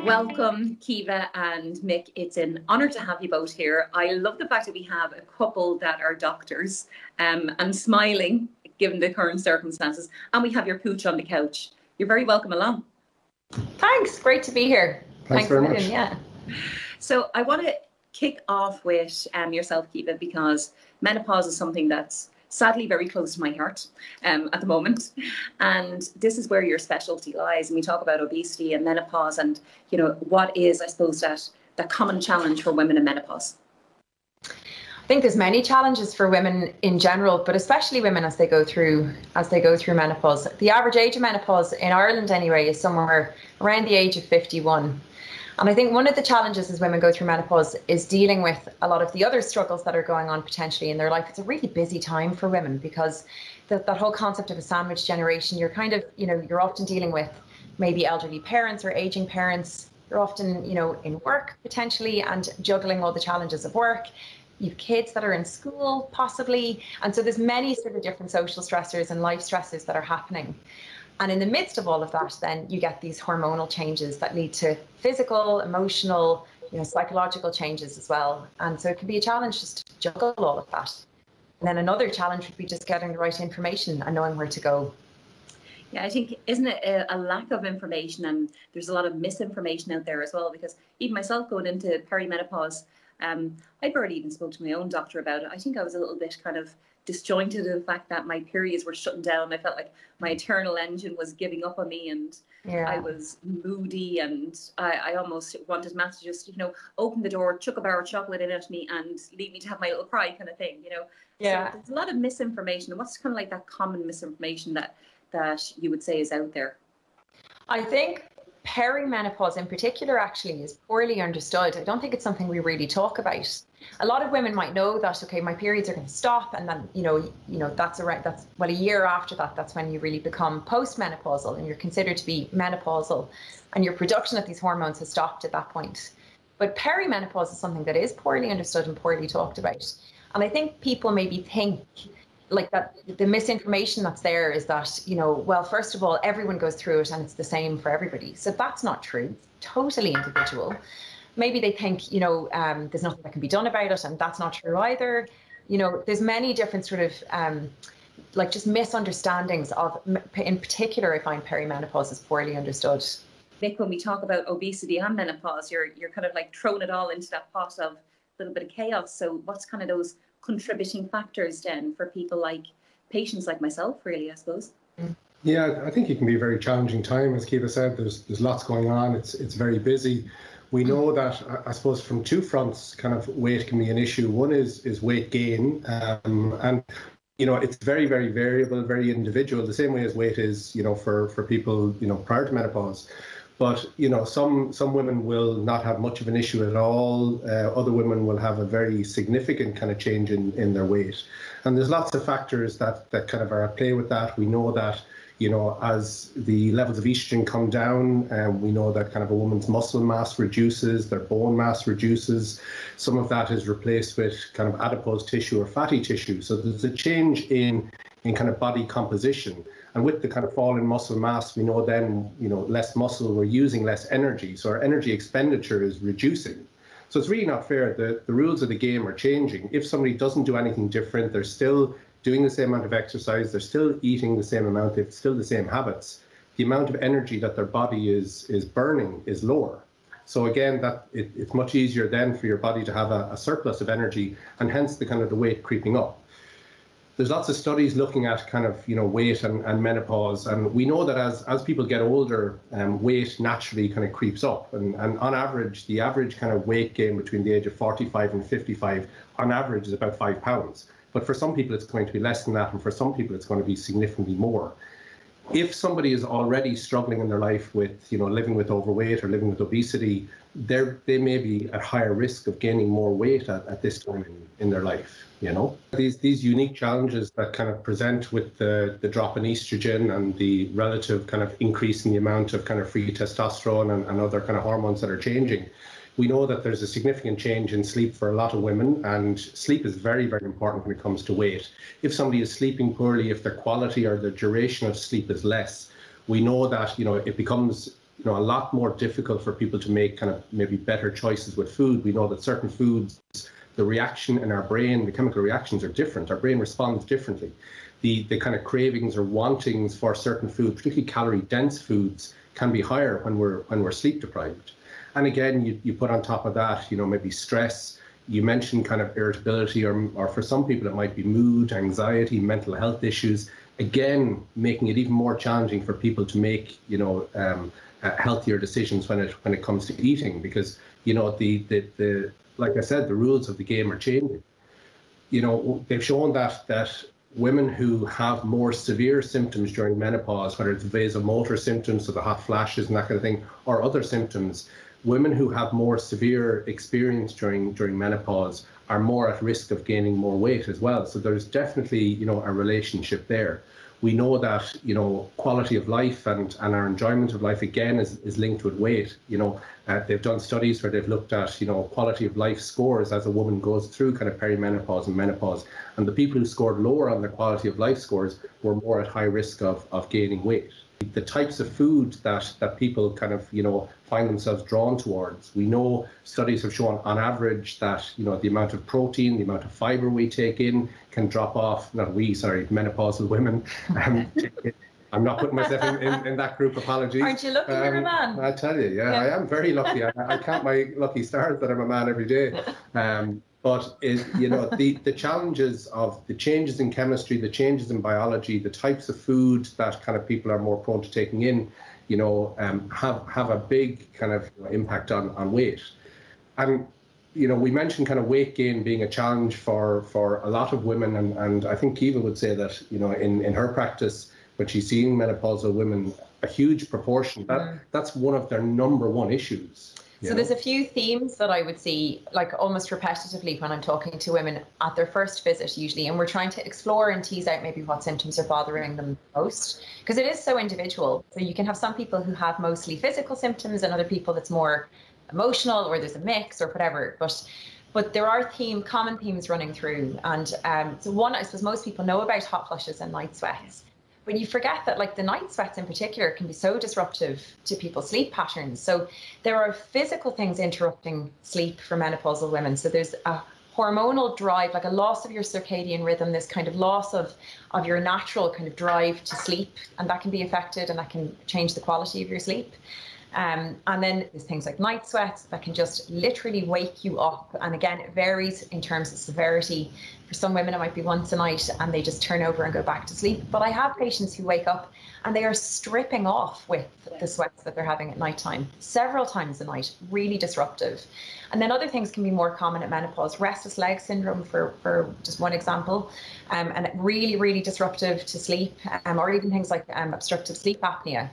Welcome, Kiva and Mick. It's an honour to have you both here. I love the fact that we have a couple that are doctors and smiling, given the current circumstances. And we have your pooch on the couch. You're very welcome along. Thanks. Great to be here. Thanks very much. Yeah. So I want to kick off with yourself, Kiva, because menopause is something that's sadly very close to my heart at the moment, and this is where your specialty lies. And we talk about obesity and menopause, and what is, I suppose, that common challenge for women in menopause. I think there's many challenges for women in general, but especially women as they go through menopause. The average age of menopause in Ireland anyway is somewhere around the age of 51. And I think one of the challenges as women go through menopause is dealing with a lot of the other struggles that are going on potentially in their life. It's a really busy time for women, because that whole concept of a sandwich generation, you're kind of, you're often dealing with maybe elderly parents or aging parents. You're often, in work potentially and juggling all the challenges of work. You've kids that are in school possibly. And so there's many sort of different social stressors and life stressors that are happening. And in the midst of all of that, then you get these hormonal changes that lead to physical, emotional, psychological changes as well. And so it can be a challenge just to juggle all of that. And then another challenge would be just getting the right information and knowing where to go. Yeah, I think, isn't it a lack of information, and there's a lot of misinformation out there as well, because even myself going into perimenopause, I barely even spoke to my own doctor about it. I think I was a little bit kind of disjointed in the fact that my periods were shutting down. I felt like my internal engine was giving up on me, and I was moody, and I almost wanted Matt to just, open the door, chuck a bar of chocolate in at me and leave me to have my little cry kind of thing, So there's a lot of misinformation. What's kind of like that common misinformation that you would say is out there? I think perimenopause in particular actually is poorly understood. I don't think it's something we really talk about. A lot of women might know that, okay, my periods are going to stop, and then that's a year after that, that's when you really become postmenopausal and you're considered to be menopausal, and your production of these hormones has stopped at that point. But perimenopause is something that is poorly understood and poorly talked about. And I think people maybe think like that the misinformation that's there is that, well, first of all, everyone goes through it and it's the same for everybody. So that's not true. It's totally individual. Maybe they think, there's nothing that can be done about it, and that's not true either. There's many different sort of just misunderstandings of, in particular, I find perimenopause is poorly understood. Vic, when we talk about obesity and menopause, you're kind of like throwing it all into that pot of a little bit of chaos. So what's kind of those contributing factors then for people like patients like myself, really, I suppose? Yeah, I think it can be a very challenging time. As Kiva said, there's lots going on. It's very busy. We know that, I suppose, from two fronts, kind of weight can be an issue. One is weight gain, and it's very, very variable, very individual. The same way as weight is, for people, prior to menopause. But some women will not have much of an issue at all. Other women will have a very significant kind of change in their weight, and there's lots of factors that kind of are at play with that. We know that as the levels of estrogen come down, we know that kind of a woman's muscle mass reduces, their bone mass reduces. Some of that is replaced with kind of adipose tissue or fatty tissue. So there's a change in kind of body composition. And with the kind of fall in muscle mass, we know then, less muscle, we're using less energy. So our energy expenditure is reducing. So it's really not fair. The rules of the game are changing. If somebody doesn't do anything different, they're still doing the same amount of exercise, they're still eating the same amount, they've still the same habits, the amount of energy that their body is burning is lower. So again, it's much easier then for your body to have a surplus of energy, and hence the kind of the weight creeping up. There's lots of studies looking at kind of, weight and menopause. And we know that as people get older, weight naturally kind of creeps up. And on average, the average kind of weight gain between the age of 45 and 55, on average, is about 5 pounds. But for some people, it's going to be less than that. And for some people, it's going to be significantly more. If somebody is already struggling in their life with, living with overweight or living with obesity, they may be at higher risk of gaining more weight at this time in their life. These unique challenges that kind of present with the drop in estrogen and the relative kind of increase in the amount of kind of free testosterone and other kind of hormones that are changing. We know that there's a significant change in sleep for a lot of women, and sleep is very, very important when it comes to weight. If somebody is sleeping poorly, if their quality or the duration of sleep is less, we know that, it becomes, a lot more difficult for people to make kind of maybe better choices with food. We know that certain foods, the reaction in our brain, the chemical reactions are different. Our brain responds differently. The kind of cravings or wantings for certain foods, particularly calorie-dense foods, can be higher when we're sleep deprived. And again, you put on top of that, maybe stress. You mentioned kind of irritability, or for some people it might be mood, anxiety, mental health issues. Again, making it even more challenging for people to make, healthier decisions when it comes to eating, because the like I said, the rules of the game are changing. They've shown that women who have more severe symptoms during menopause, whether it's vasomotor symptoms, so the hot flashes and that kind of thing, or other symptoms, women who have more severe experience during menopause are more at risk of gaining more weight as well. So there's definitely, a relationship there. We know that, quality of life and our enjoyment of life, again, is linked with weight. They've done studies where they've looked at, quality of life scores as a woman goes through kind of perimenopause and menopause. And the people who scored lower on their quality of life scores were more at high risk of gaining weight. The types of food that people kind of, find themselves drawn towards. We know studies have shown on average that, the amount of protein, the amount of fiber we take in can drop off, menopausal women. I'm not putting myself in that group, apologies. Aren't you lucky you're a man? I tell you, yeah, I am very lucky. I count my lucky stars that I'm a man every day. But the challenges of the changes in chemistry, the changes in biology, the types of food that kind of people are more prone to taking in, have a big kind of impact on weight. And we mentioned kind of weight gain being a challenge for a lot of women, and I think Kiva would say that in her practice, when she's seeing menopausal women, a huge proportion that's one of their number one issues. So there's a few themes that I would see, like almost repetitively, when I'm talking to women at their first visit usually, and we're trying to explore and tease out maybe what symptoms are bothering them most, because it is so individual. So you can have some people who have mostly physical symptoms and other people that's more emotional, or there's a mix or whatever. But there are common themes running through. And so one, I suppose most people know about hot flushes and night sweats. But you forget that, like, the night sweats in particular can be so disruptive to people's sleep patterns. So there are physical things interrupting sleep for menopausal women. So there's a hormonal drive, like a loss of your circadian rhythm, this kind of loss of your natural kind of drive to sleep, and that can be affected, and that can change the quality of your sleep. And then there's things like night sweats that can just literally wake you up. And again, it varies in terms of severity. For some women, it might be once a night and they just turn over and go back to sleep. But I have patients who wake up and they are stripping off with the sweats that they're having at nighttime, several times a night, really disruptive. And then other things can be more common at menopause. Restless leg syndrome, for just one example, and really, really disruptive to sleep, or even things like obstructive sleep apnea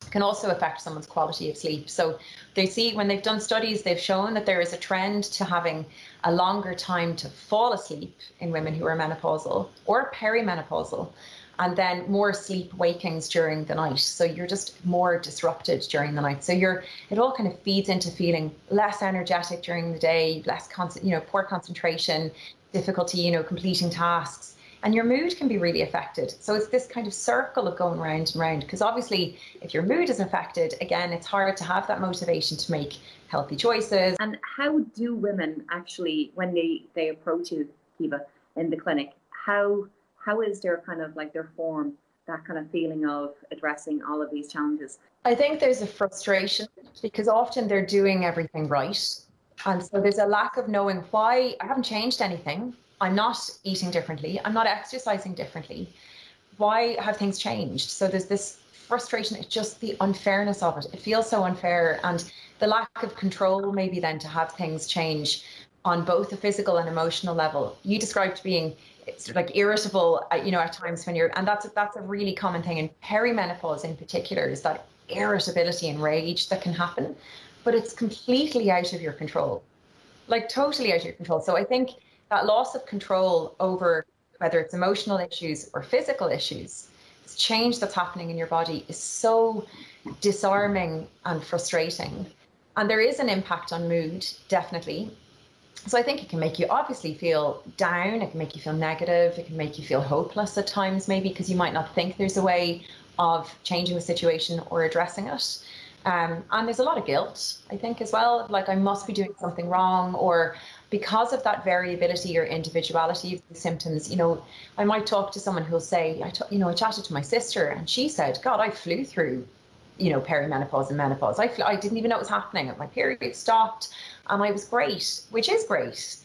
can also affect someone's quality of sleep. So they see, when they've done studies, they've shown that there is a trend to having a longer time to fall asleep in women who are menopausal or perimenopausal, and then more sleep wakings during the night. So you're just more disrupted during the night. So it all kind of feeds into feeling less energetic during the day, poor concentration, difficulty, completing tasks. And your mood can be really affected. So it's this kind of circle of going round and round, because obviously if your mood is affected, again, it's hard to have that motivation to make healthy choices. And how do women actually, when they approach you, Kiva, in the clinic, how is their kind of like their form, that kind of feeling of addressing all of these challenges? I think there's a frustration because often they're doing everything right. And so there's a lack of knowing why. I haven't changed anything. I'm not eating differently. I'm not exercising differently. Why have things changed? So there's this frustration. It's just the unfairness of it. It feels so unfair, and the lack of control maybe then to have things change on both a physical and emotional level. You described being like irritable, at times when and that's a really common thing in perimenopause in particular, is that irritability and rage that can happen, but it's completely out of your control, like totally out of your control. So I think that loss of control over whether it's emotional issues or physical issues, this change that's happening in your body is so disarming and frustrating. And there is an impact on mood, definitely. So I think it can make you obviously feel down, it can make you feel negative, it can make you feel hopeless at times maybe, because you might not think there's a way of changing the situation or addressing it. And there's a lot of guilt, I think, as well, like I must be doing something wrong, or because of that variability or individuality of the symptoms, I might talk to someone who'll say, I chatted to my sister and she said, God, I flew through, perimenopause and menopause. I didn't even know it was happening. My period stopped and I was great, which is great.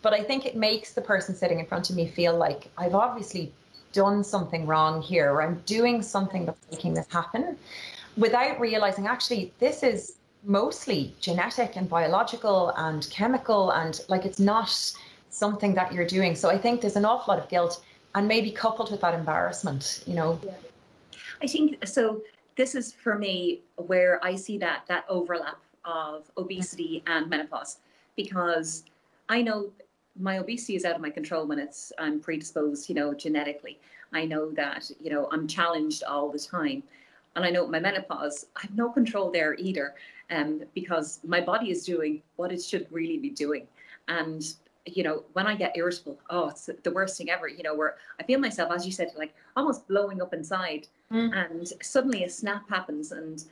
But I think it makes the person sitting in front of me feel like I've obviously done something wrong here, or I'm doing something that's making this happen, without realizing actually this is mostly genetic and biological and chemical, and like it's not something that you're doing. So I think there's an awful lot of guilt, and maybe coupled with that embarrassment, Yeah. I think so. This is for me where I see that overlap of obesity and menopause, because I know my obesity is out of my control when I'm predisposed, genetically. I know that, I'm challenged all the time. And I know my menopause, I have no control there either, because my body is doing what it should really be doing. And, when I get irritable, it's the worst thing ever, where I feel myself, as you said, like almost blowing up inside. And suddenly a snap happens. And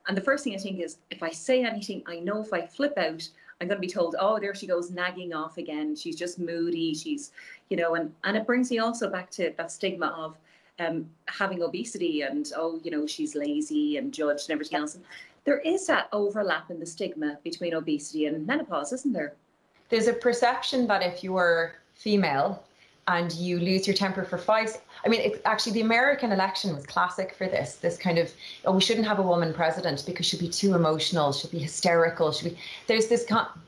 the first thing I think is, if I say anything, I know if I flip out, I'm going to be told, oh, there she goes nagging off again. She's just moody. She's, and it brings me also back to that stigma of having obesity and, she's lazy and judged and everything else. And there is that overlap in the stigma between obesity and menopause, isn't there? there's a perception that if you're female and you lose your temper for 5, I mean, it's actually the American election was classic for this kind of, oh, we shouldn't have a woman president because she'll be too emotional, she'll be hysterical, there's this constant.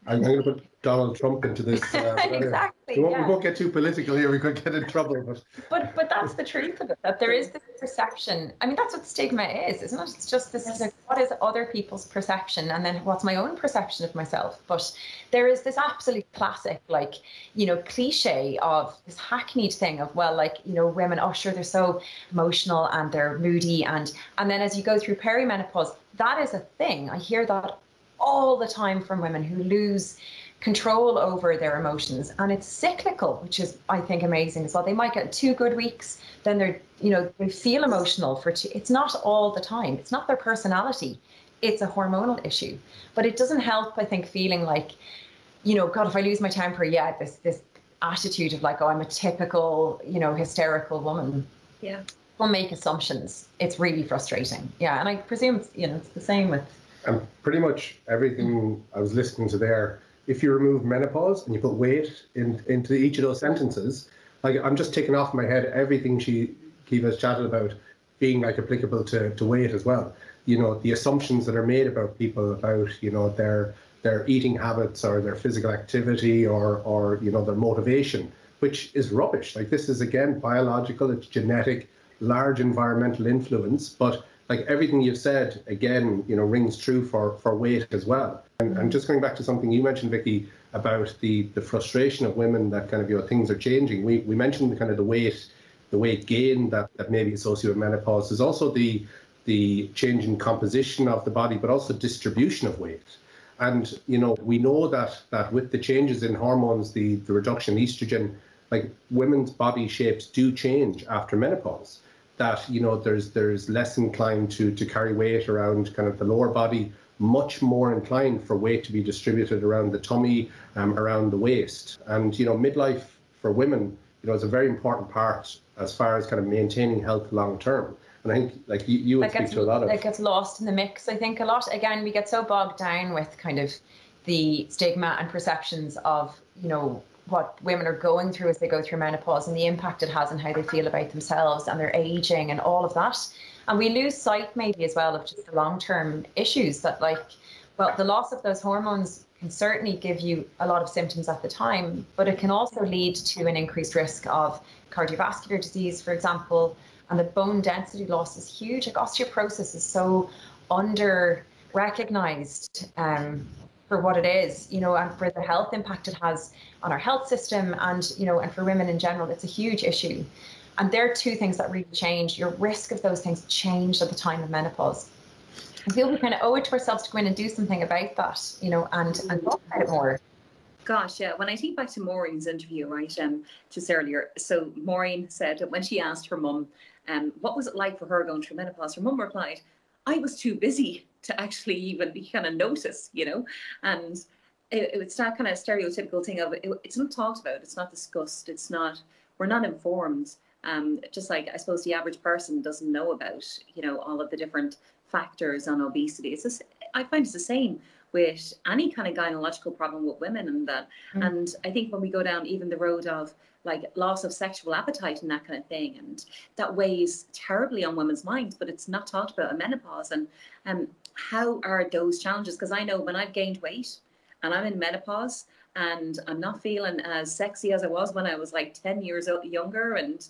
I'm going to put Donald Trump into this. Exactly. We won't get too political here. We could get in trouble. But that's the truth of it. That there is this perception. I mean, that's what stigma is, isn't it? It's just this. Like, what is other people's perception, and then what's my own perception of myself? But there is this absolute classic, like, you know, cliche of this hackneyed thing of, well, like, you know, women. Oh, sure, they're so emotional and they're moody, and then as you go through perimenopause, that is a thing. I hear that all the time from women who lose control over their emotions, and it's cyclical, which is, I think, amazing as well. They might get 2 good weeks, then they're, you know, they feel emotional for 2. It's not all the time. It's not their personality. It's a hormonal issue. But it doesn't help, I think, feeling like, you know, God, if I lose my temper, this attitude of like, oh, I'm a typical, you know, hysterical woman. Yeah. Don't make assumptions. It's really frustrating. Yeah, and I presume it's, you know, it's the same with. And pretty much everything I was listening to there, if you remove menopause and you put weight into each of those sentences, like, I'm just taking off my head everything Kiva's chatted about being like applicable to weight as well. You know, the assumptions that are made about people, about, you know, their eating habits or their physical activity or you know, their motivation, which is rubbish. Like, this is, again, biological, it's genetic, large environmental influence, but like everything you've said, again, you know, rings true for weight as well. And just going back to something you mentioned, Vicky, about the frustration of women that kind of, you know, things are changing. We mentioned kind of the weight gain that may be associated with menopause. There's also the change in composition of the body, but also distribution of weight. And, you know, we know that with the changes in hormones, the reduction in estrogen, like, women's body shapes do change after menopause. That, you know, there's less inclined to carry weight around kind of the lower body, much more inclined for weight to be distributed around the tummy, around the waist. And, you know, midlife for women, you know, is a very important part as far as kind of maintaining health long term. And I think, like, you would speak to a lot of... It gets lost in the mix, I think, a lot. Again, we get so bogged down with kind of the stigma and perceptions of, you know, what women are going through as they go through menopause and the impact it has on how they feel about themselves and their aging and all of that. And we lose sight maybe as well of just the long-term issues that, like, well, the loss of those hormones can certainly give you a lot of symptoms at the time, but it can also lead to an increased risk of cardiovascular disease, for example, and the bone density loss is huge. Like, osteoporosis is so under-recognised for what it is, you know, and for the health impact it has on our health system, and, you know, and for women in general, it's a huge issue. And there are 2 things that really change. Your risk of those things changed at the time of menopause. I feel we kind of owe it to ourselves to go in and do something about that, you know, and talk about it more. Gosh, yeah. When I think back to Maureen's interview, right, just earlier, so Maureen said that when she asked her mum, what was it like for her going through menopause, her mum replied, I was too busy to actually even kind of notice, you know, and it's that kind of stereotypical thing of it's not talked about, it's not discussed, we're not informed. Just like, I suppose, the average person doesn't know about, you know, all of the different factors on obesity. I find it's the same with any kind of gynecological problem with women and that. And I think when we go down even the road of like loss of sexual appetite and that kind of thing, and that weighs terribly on women's minds, but it's not talked about in menopause. And how are those challenges? Because I know when I've gained weight and I'm in menopause and I'm not feeling as sexy as I was when I was like 10 years younger, and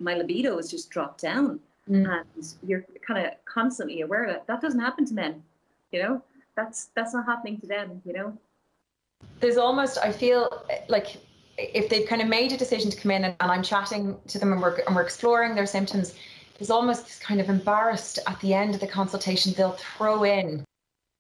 my libido has just dropped down. And you're kind of constantly aware that doesn't happen to men, you know, that's not happening to them, you know. There's almost, I feel like if they've kind of made a decision to come in and I'm chatting to them and we're exploring their symptoms, there's almost this kind of embarrassed at the end of the consultation, they'll throw in,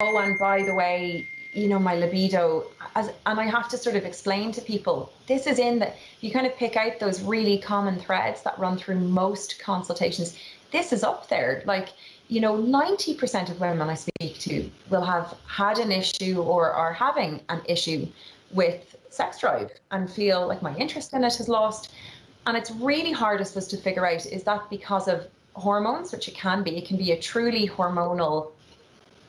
oh, and by the way, you know, my libido, and I have to sort of explain to people, this is in that you kind of pick out those really common threads that run through most consultations. This is up there. Like, you know, 90% of women I speak to will have had an issue or are having an issue with sex drive and feel like my interest in it has lost. And it's really hard, I suppose, to figure out, is that because of hormones, which it can be a truly hormonal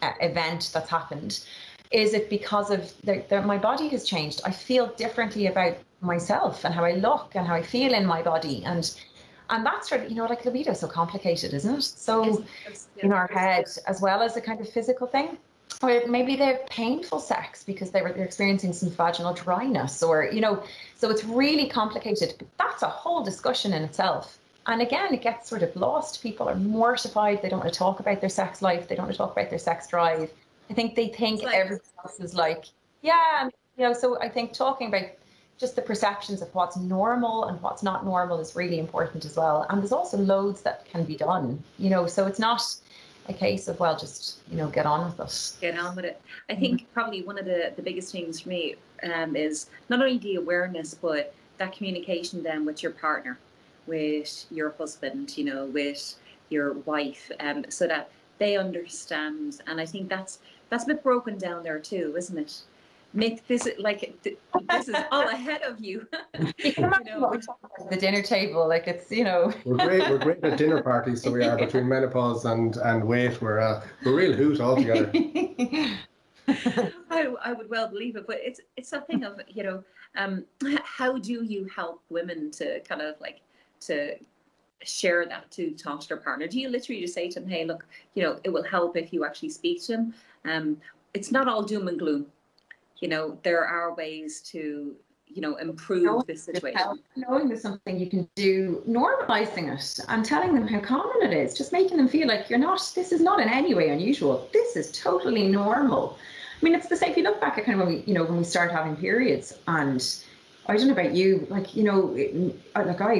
event that's happened. Is it because of my body has changed? I feel differently about myself and how I look and how I feel in my body. And that's sort of, like libido is so complicated, isn't it? So in our head, as well as a kind of physical thing. Or maybe they're painful sex because they're experiencing some vaginal dryness, or, so it's really complicated. But that's a whole discussion in itself. And again, it gets sort of lost. People are mortified. They don't want to talk about their sex life. They don't want to talk about their sex drive. I think they think everyone else is like, yeah, so I think talking about just the perceptions of what's normal and what's not normal is really important as well. And there's also loads that can be done, so it's not a case of, well, just, get on with it. Get on with it. I think probably one of the biggest things for me is not only the awareness, but that communication then with your partner, with your husband, with your wife, so that they understand. And I think that's a bit broken down there too, isn't it? Make this this is all ahead of you. What we talk about at the dinner table, it's We're great at dinner parties, so we are. Between menopause and weight, we're a real hoot altogether. I would well believe it, but it's a thing of how do you help women to kind of to share that, to talk to their partner? Do you literally just say to them, hey, look, it will help if you actually speak to them? It's not all doom and gloom. There are ways to, improve this situation. Knowing there's something you can do, normalizing it and telling them how common it is, just making them feel like this is not in any way unusual. This is totally normal. I mean, it's the same. If you look back at kind of when we start having periods, and I don't know about you, I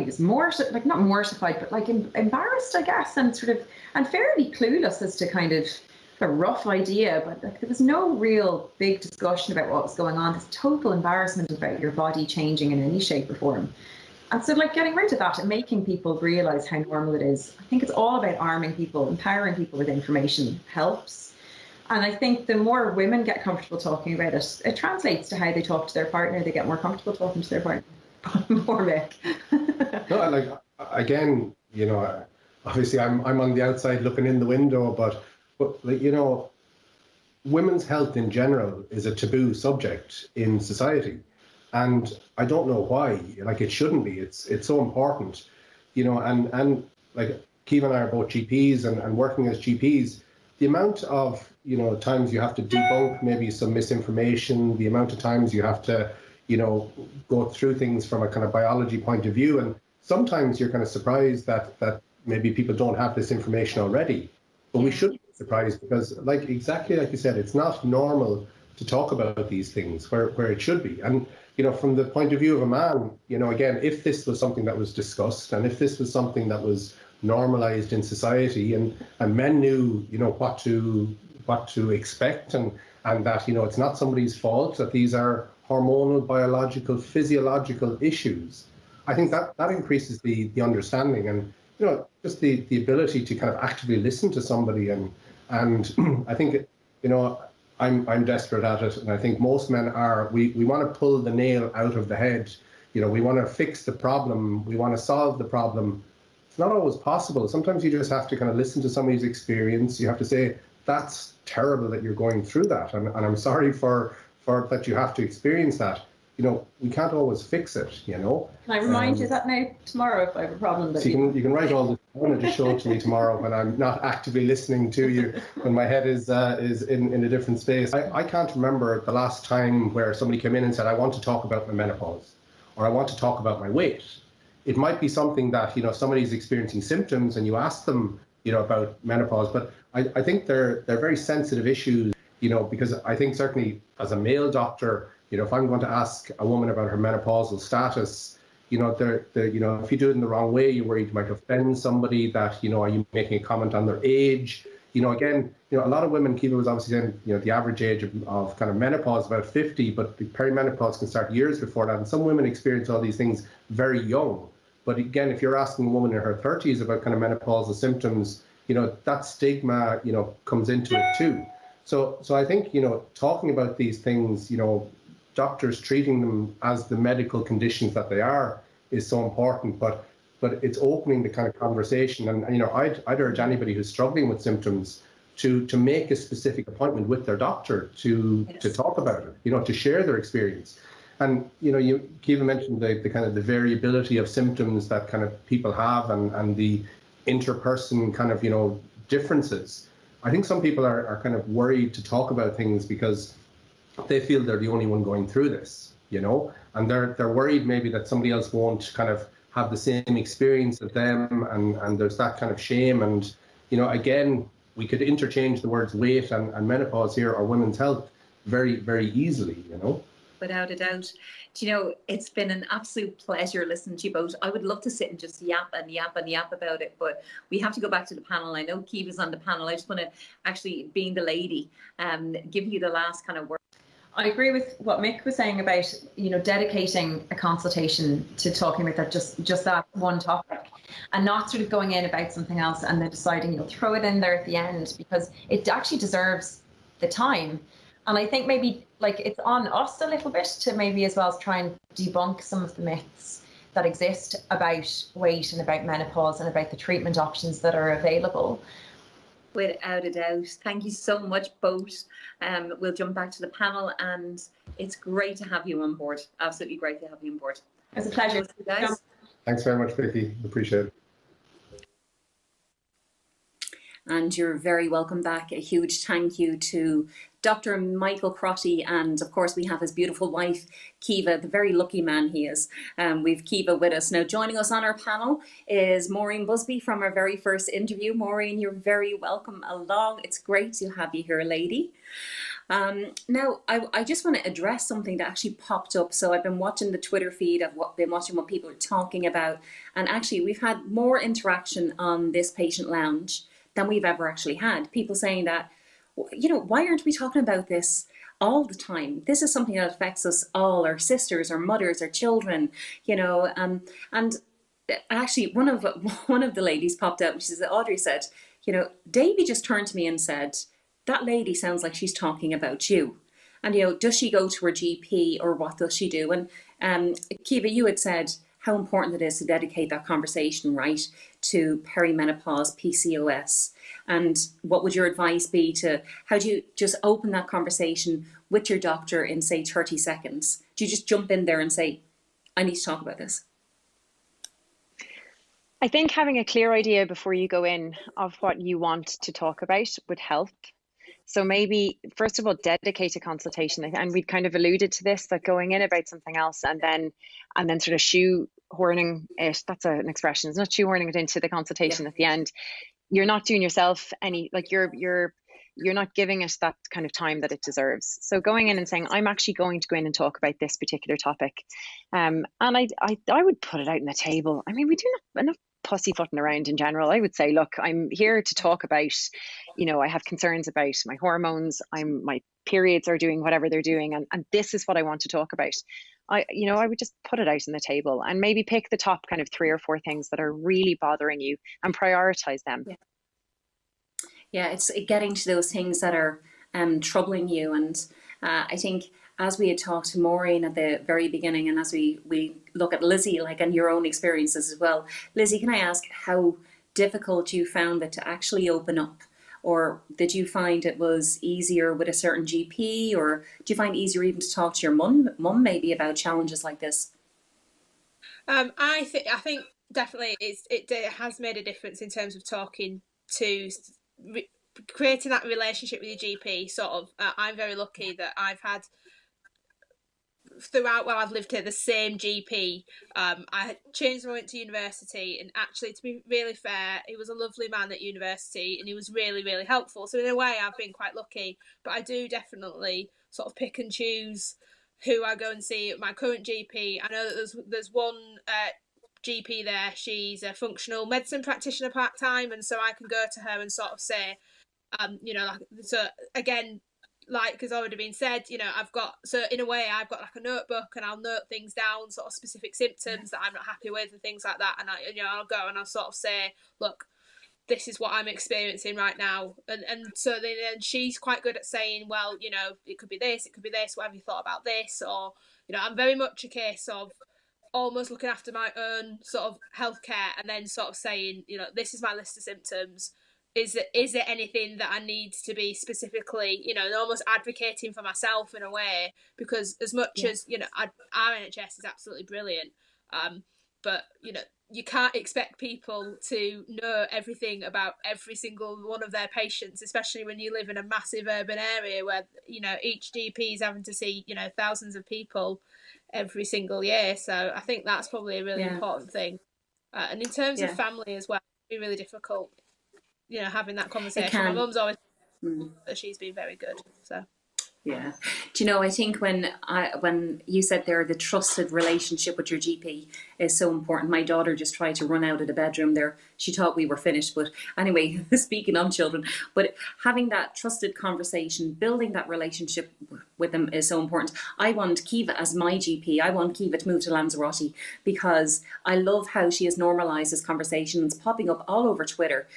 was not mortified, but embarrassed, I guess, and fairly clueless as to kind of a rough idea, but there was no real big discussion about what was going on. This total embarrassment about your body changing in any shape or form. And so getting rid of that and making people realise how normal it is. I think it's all about arming people, empowering people with information helps. And I think the more women get comfortable talking about it, it translates to how they talk to their partner. They get more comfortable talking to their partner. More Mick. No, again, obviously I'm on the outside looking in the window, but women's health in general is a taboo subject in society, and I don't know why. It shouldn't be. It's so important, and Keith and I are both GPs, and working as GPs, the amount of times you have to debunk maybe some misinformation, the amount of times you have to go through things from a kind of biology point of view, and sometimes you're kind of surprised that maybe people don't have this information already. But we shouldn't be surprised, because exactly like you said, it's not normal to talk about these things where it should be. And, from the point of view of a man, again, if this was something that was discussed, and if this was something that was normalized in society, and men knew, what to expect, and that, it's not somebody's fault, that these are hormonal, biological, physiological issues, I think that increases the understanding, and just the ability to kind of actively listen to somebody, and I think I'm desperate at it, and I think most men are. We want to pull the nail out of the head. We want to fix the problem. We want to solve the problem. It's not always possible. Sometimes you just have to kind of listen to somebody's experience. You have to say, that's terrible that you're going through that, and I'm sorry for that you have to experience that. We can't always fix it, Can I remind you that now tomorrow if I have a problem? So you can write all this down and just show it to me tomorrow when I'm not actively listening to you, when my head is in a different space. I can't remember the last time where somebody came in and said, I want to talk about my menopause, or I want to talk about my weight. It might be something that, somebody's experiencing symptoms and you ask them, about menopause, but I think they're very sensitive issues, because I think certainly as a male doctor, if I'm going to ask a woman about her menopausal status, if you do it in the wrong way, you're worried you might offend somebody, that, are you making a comment on their age? Again, a lot of women, Kiva was obviously saying, the average age of kind of menopause is about 50, but the perimenopause can start years before that. And some women experience all these things very young. But again, if you're asking a woman in her 30s about kind of menopausal symptoms, that stigma, comes into it too. So I think, talking about these things, doctors treating them as the medical conditions that they are is so important, but it's opening the kind of conversation. And I'd urge anybody who's struggling with symptoms, to make a specific appointment with their doctor to talk about it, you know, to share their experience. And, you know, Kiva mentioned the kind of the variability of symptoms that kind of people have and the interperson kind of, you know, differences. I think some people are kind of worried to talk about things because they feel they're the only one going through this, you know, and they're worried maybe that somebody else won't kind of have the same experience as them, and there's that kind of shame. And, you know, again, we could interchange the words weight and menopause here, or women's health, very, very easily, you know. Without a doubt. Do you know, it's been an absolute pleasure listening to you both. I would love to sit and just yap about it, but we have to go back to the panel. I know Kiva's on the panel. I just want to actually, being the lady, give you the last kind of word. I agree with what Mick was saying about, you know, dedicating a consultation to talking about that, just that one topic, and not sort of going in about something else and then deciding, you know, throw it in there at the end, because it actually deserves the time. And I think maybe like it's on us a little bit to maybe as well as try and debunk some of the myths that exist about weight and about menopause and about the treatment options that are available. Without a doubt. Thank you so much, both. We'll jump back to the panel, and it's great to have you on board. Absolutely great to have you on board. It's a pleasure. Guys. Thanks very much, Vicky. Appreciate it. And you're very welcome back. A huge thank you to Dr. Michael Crotty, and of course we have his beautiful wife, Kiva, the very lucky man he is. We've Kiva with us. Now joining us on our panel is Maureen Busby from our very first interview. Maureen, you're very welcome along. It's great to have you here, lady. Now, I just want to address something that actually popped up. So I've been watching the Twitter feed, been watching what people are talking about, and actually we've had more interaction on this patient lounge than we've ever actually had. People saying that, you know, why aren't we talking about this all the time? This is something that affects us all, our sisters, our mothers, our children, you know. And actually, one of the ladies popped out, which is that Audrey said, you know, Davy just turned to me and said, that lady sounds like she's talking about you. And, you know, does she go to her GP or what does she do? And Kiva, you had said how important it is to dedicate that conversation, right, to perimenopause, PCOS. And what would your advice be to, how do you just open that conversation with your doctor in, say, 30 seconds? Do you just jump in there and say, I need to talk about this? I think having a clear idea before you go in of what you want to talk about would help. So maybe, first of all, dedicate a consultation. And we'd kind of alluded to this, that going in about something else and then sort of shoehorning it, that's an expression, it's not shoehorning it into the consultation at the end. You're not doing yourself any, like you're not giving it that kind of time that it deserves. So going in and saying, I'm actually going to go in and talk about this particular topic. And I would put it out on the table. I mean, we do not enough pussyfooting around in general. I would say, look, I'm here to talk about, you know, I have concerns about my hormones, my periods are doing whatever they're doing, and this is what I want to talk about. I would just put it out on the table and maybe pick the top kind of 3 or 4 things that are really bothering you and prioritize them. Yeah, it's getting to those things that are troubling you. And I think as we had talked to Maureen at the very beginning, and as we look at Lizzie, like, and your own experiences as well. Lizzie, can I ask how difficult you found it to actually open up? Or did you find it was easier with a certain GP, or do you find it easier even to talk to your mum maybe about challenges like this? I think definitely it has made a difference in terms of talking to, creating that relationship with your GP. Sort of, I'm very lucky that I've had, throughout while I've lived here, the same GP. I changed when I went to university, and actually, to be really fair, he was a lovely man at university and he was really, really helpful. So in a way, I've been quite lucky, but I do definitely sort of pick and choose who I go and see at my current GP. I know that there's one GP there, she's a functional medicine practitioner part-time, and so I can go to her and sort of say, you know, like, so again, like has already been said, you know, I've got like a notebook, and I'll note things down, sort of specific symptoms that I'm not happy with and things like that, and I'll go and I'll sort of say, look, this is what I'm experiencing right now, and so then she's quite good at saying, well, you know, it could be this, what have you thought about this? Or, you know, I'm very much a case of almost looking after my own sort of healthcare, and then sort of saying, you know, this is my list of symptoms. is there anything that I need to be specifically, you know, and almost advocating for myself in a way, because as much as, you know, our NHS is absolutely brilliant, but, you know, you can't expect people to know everything about every single one of their patients, especially when you live in a massive urban area where, you know, each GP is having to see, you know, thousands of people every single year. So I think that's probably a really important thing. And in terms of family as well, it'd be really difficult, you know, having that conversation. My mum's always that she's been very good. So yeah. Do you know, I think when you said there the trusted relationship with your GP is so important. My daughter just tried to run out of the bedroom there. She thought we were finished. But anyway, speaking on children, but having that trusted conversation, building that relationship with them is so important. I want Kiva as my GP. I want Kiva to move to Lanzarote because I love how she has normalised this conversation. It's popping up all over Twitter.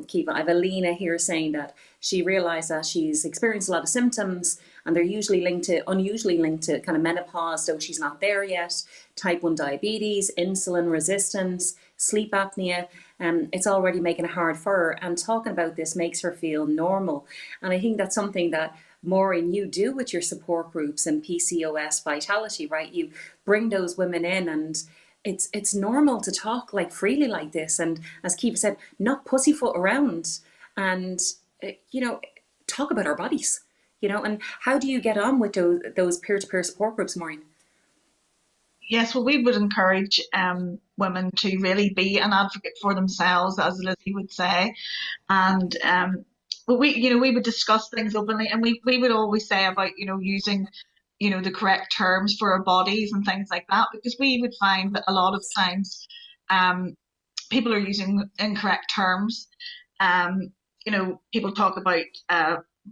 Kiva, I have Alina here saying that she realised that she's experienced a lot of symptoms and they're unusually linked to kind of menopause, so she's not there yet. Type 1 diabetes, insulin resistance, sleep apnea. It's already making it hard for her. And talking about this makes her feel normal. And I think that's something that, Maureen, you do with your support groups and PCOS Vitality, right? You bring those women in and it's normal to talk like freely like this. And as Kiva said, not pussyfoot around and, you know, talk about our bodies. You know, and how do you get on with those peer-to-peer support groups, Maureen? Yes, well, we would encourage women to really be an advocate for themselves, as Lizzie would say, and but we would discuss things openly, and we would always say about, you know, using, you know, the correct terms for our bodies and things like that, because we would find that a lot of times people are using incorrect terms. You know, people talk about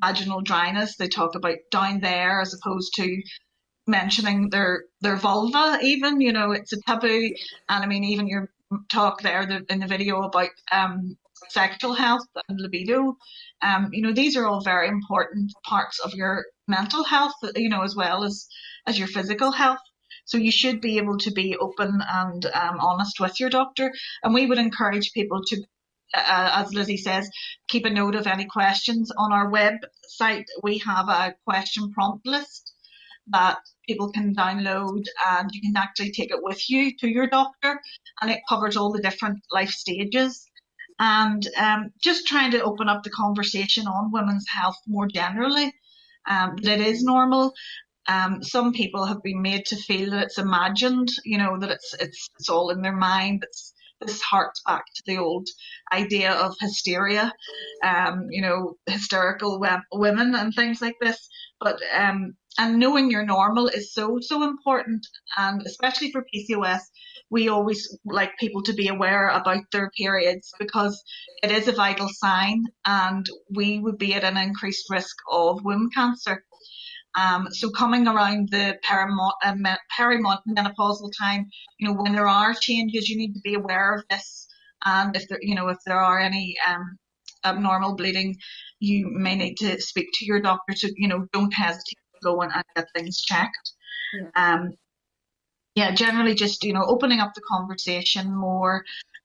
vaginal dryness, they talk about down there as opposed to mentioning their vulva even, you know, it's a taboo. And I mean, even your talk there in the video about sexual health and libido, you know, these are all very important parts of your mental health, you know, as well as your physical health. So you should be able to be open and honest with your doctor. And we would encourage people to, as Lizzie says, keep a note of any questions. On our website, we have a question prompt list that people can download, and you can actually take it with you to your doctor, and it covers all the different life stages. And just trying to open up the conversation on women's health more generally, that it is normal. Some people have been made to feel that it's imagined, you know, that it's all in their mind. This harks back to the old idea of hysteria, you know, hysterical women and things like this. But and knowing you're normal is so important, and especially for PCOS, we always like people to be aware about their periods because it is a vital sign, and we would be at an increased risk of womb cancer. So coming around the perimenopausal time, you know, when there are changes, you need to be aware of this. And if there are any abnormal bleeding, you may need to speak to your doctor. So, you know, don't hesitate to go and get things checked. Generally just, you know, opening up the conversation more.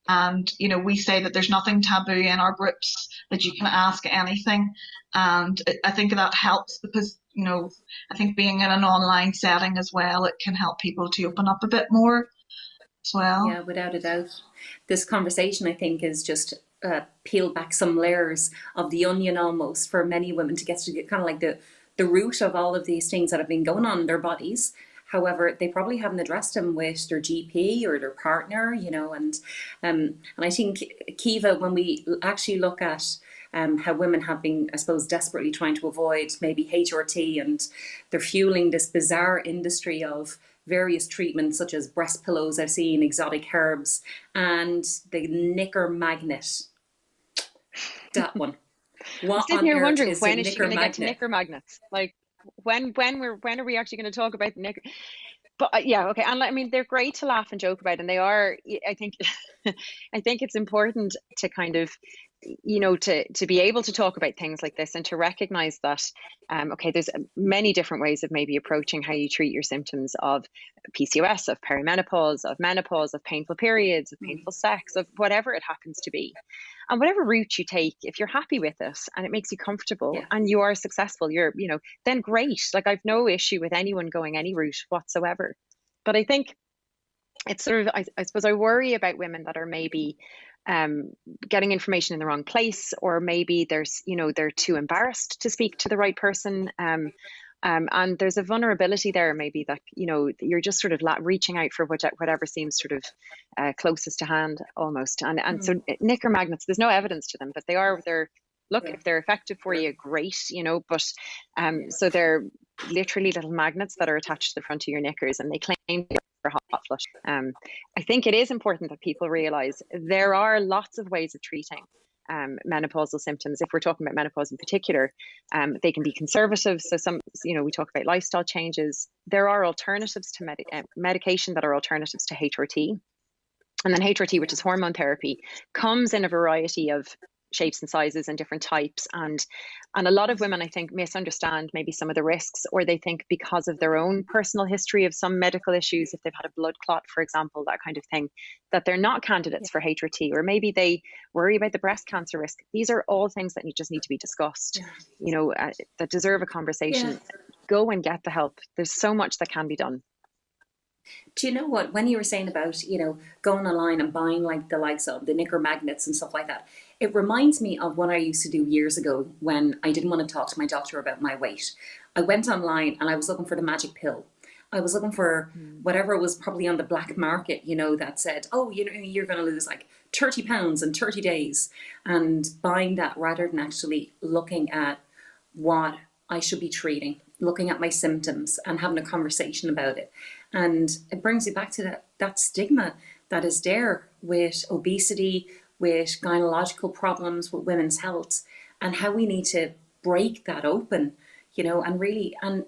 And, you know, we say that there's nothing taboo in our groups, that you can ask anything. And I think that helps because, you know, I think being in an online setting as well, it can help people to open up a bit more as well. Yeah, without a doubt. This conversation, I think, is just peel back some layers of the onion almost for many women to get kind of like the root of all of these things that have been going on in their bodies. However, they probably haven't addressed them with their GP or their partner, you know, and I think, Kiva, when we actually look at how women have been, I suppose, desperately trying to avoid maybe HRT, and they're fueling this bizarre industry of various treatments such as breast pillows, I've seen, exotic herbs, and the knicker magnet. That one. I'm sitting here wondering, when is she going to get to knicker magnets? Like, when are we actually going to talk about the knicker? But yeah, okay. And I mean, they're great to laugh and joke about, and they are. I think it's important to kind of you know, to be able to talk about things like this and to recognize that, okay, there's many different ways of maybe approaching how you treat your symptoms of PCOS, of perimenopause, of menopause, of painful periods, of painful sex, of whatever it happens to be. And whatever route you take, if you're happy with it and it makes you comfortable and you are successful, you're, you know, then great. Like, I've no issue with anyone going any route whatsoever. But I think it's sort of, I suppose I worry about women that are maybe getting information in the wrong place, or maybe there's, you know, they're too embarrassed to speak to the right person. And there's a vulnerability there, maybe, that, you know, you're just sort of reaching out for whatever seems sort of closest to hand almost. And so knicker magnets, there's no evidence to them, but they're look, if they're effective for you, great, you know, but so they're literally little magnets that are attached to the front of your knickers, and they claim for hot flush. I think it is important that people realize there are lots of ways of treating menopausal symptoms. If we're talking about menopause in particular, they can be conservative. So some, you know, we talk about lifestyle changes. There are alternatives to medication that are alternatives to HRT. And then HRT, which is hormone therapy, comes in a variety of shapes and sizes and different types, and a lot of women, I think, misunderstand maybe some of the risks, or they think because of their own personal history of some medical issues, if they've had a blood clot, for example, that kind of thing, that they're not candidates for HRT, or maybe they worry about the breast cancer risk. These are all things that just need to be discussed, you know, that deserve a conversation. Go and get the help. There's so much that can be done. Do you know what, when you were saying about, you know, going online and buying like the likes of the knicker magnets and stuff like that, it reminds me of what I used to do years ago when I didn't want to talk to my doctor about my weight. I went online and I was looking for the magic pill. I was looking for whatever was probably on the black market, you know, that said, oh, you know, you're going to lose like 30 pounds in 30 days, and buying that rather than actually looking at what I should be treating, looking at my symptoms and having a conversation about it. And it brings you back to that stigma that is there with obesity, with gynecological problems, with women's health, and how we need to break that open, you know, and really, and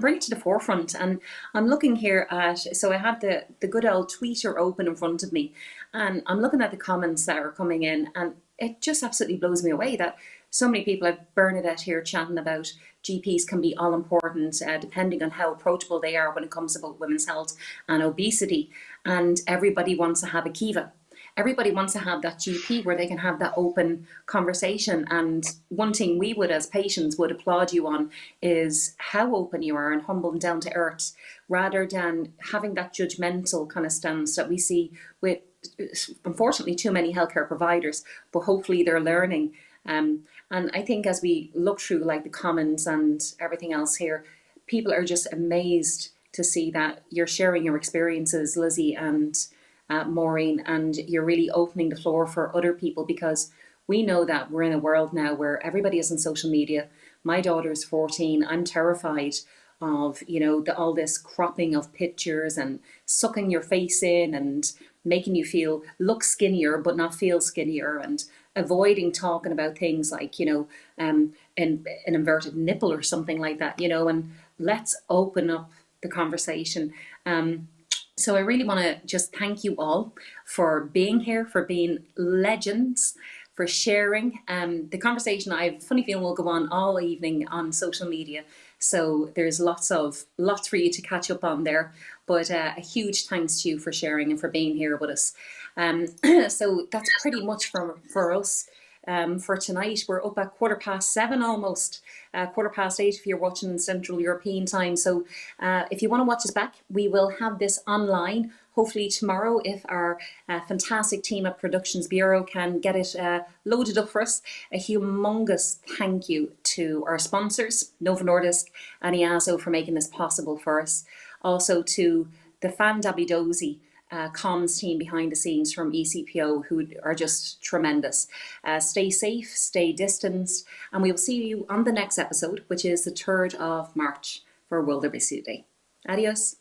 bring it to the forefront. And I'm looking here at, so I have the good old Twitter open in front of me, and I'm looking at the comments that are coming in, and it just absolutely blows me away that so many people, like Bernadette here chatting about GPs can be all important depending on how approachable they are when it comes about women's health and obesity. And everybody wants to have a Kiva. Everybody wants to have that GP where they can have that open conversation. And one thing we would, as patients, would applaud you on is how open you are and humble and down to earth, rather than having that judgmental kind of stance that we see with, unfortunately, too many healthcare providers. But hopefully they're learning. And I think as we look through like the comments and everything else here, people are just amazed to see that you're sharing your experiences, Lizzie and Maureen, and you're really opening the floor for other people, because we know that we're in a world now where everybody is on social media. My daughter is 14. I'm terrified of, you know, all this cropping of pictures and sucking your face in and making you look skinnier but not feel skinnier, and avoiding talking about things like, you know, an inverted nipple or something like that, you know, and let's open up the conversation. So I really want to just thank you all for being here, for being legends, for sharing. The conversation, I have a funny feeling, will go on all evening on social media. So there's lots for you to catch up on there. But a huge thanks to you for sharing and for being here with us. So that's pretty much for us. For tonight, we're up at 7:15 almost, 8:15 if you're watching Central European time. So if you want to watch us back, we will have this online hopefully tomorrow if our fantastic team at Productions Bureau can get it loaded up for us. A humongous thank you to our sponsors, Novo Nordisk and EASO, for making this possible for us. Also to the Fan Dabidozi comms team behind the scenes from ECPO, who are just tremendous. Stay safe, stay distanced, and we will see you on the next episode, which is the 3rd of March for World Obesity Day. Adios.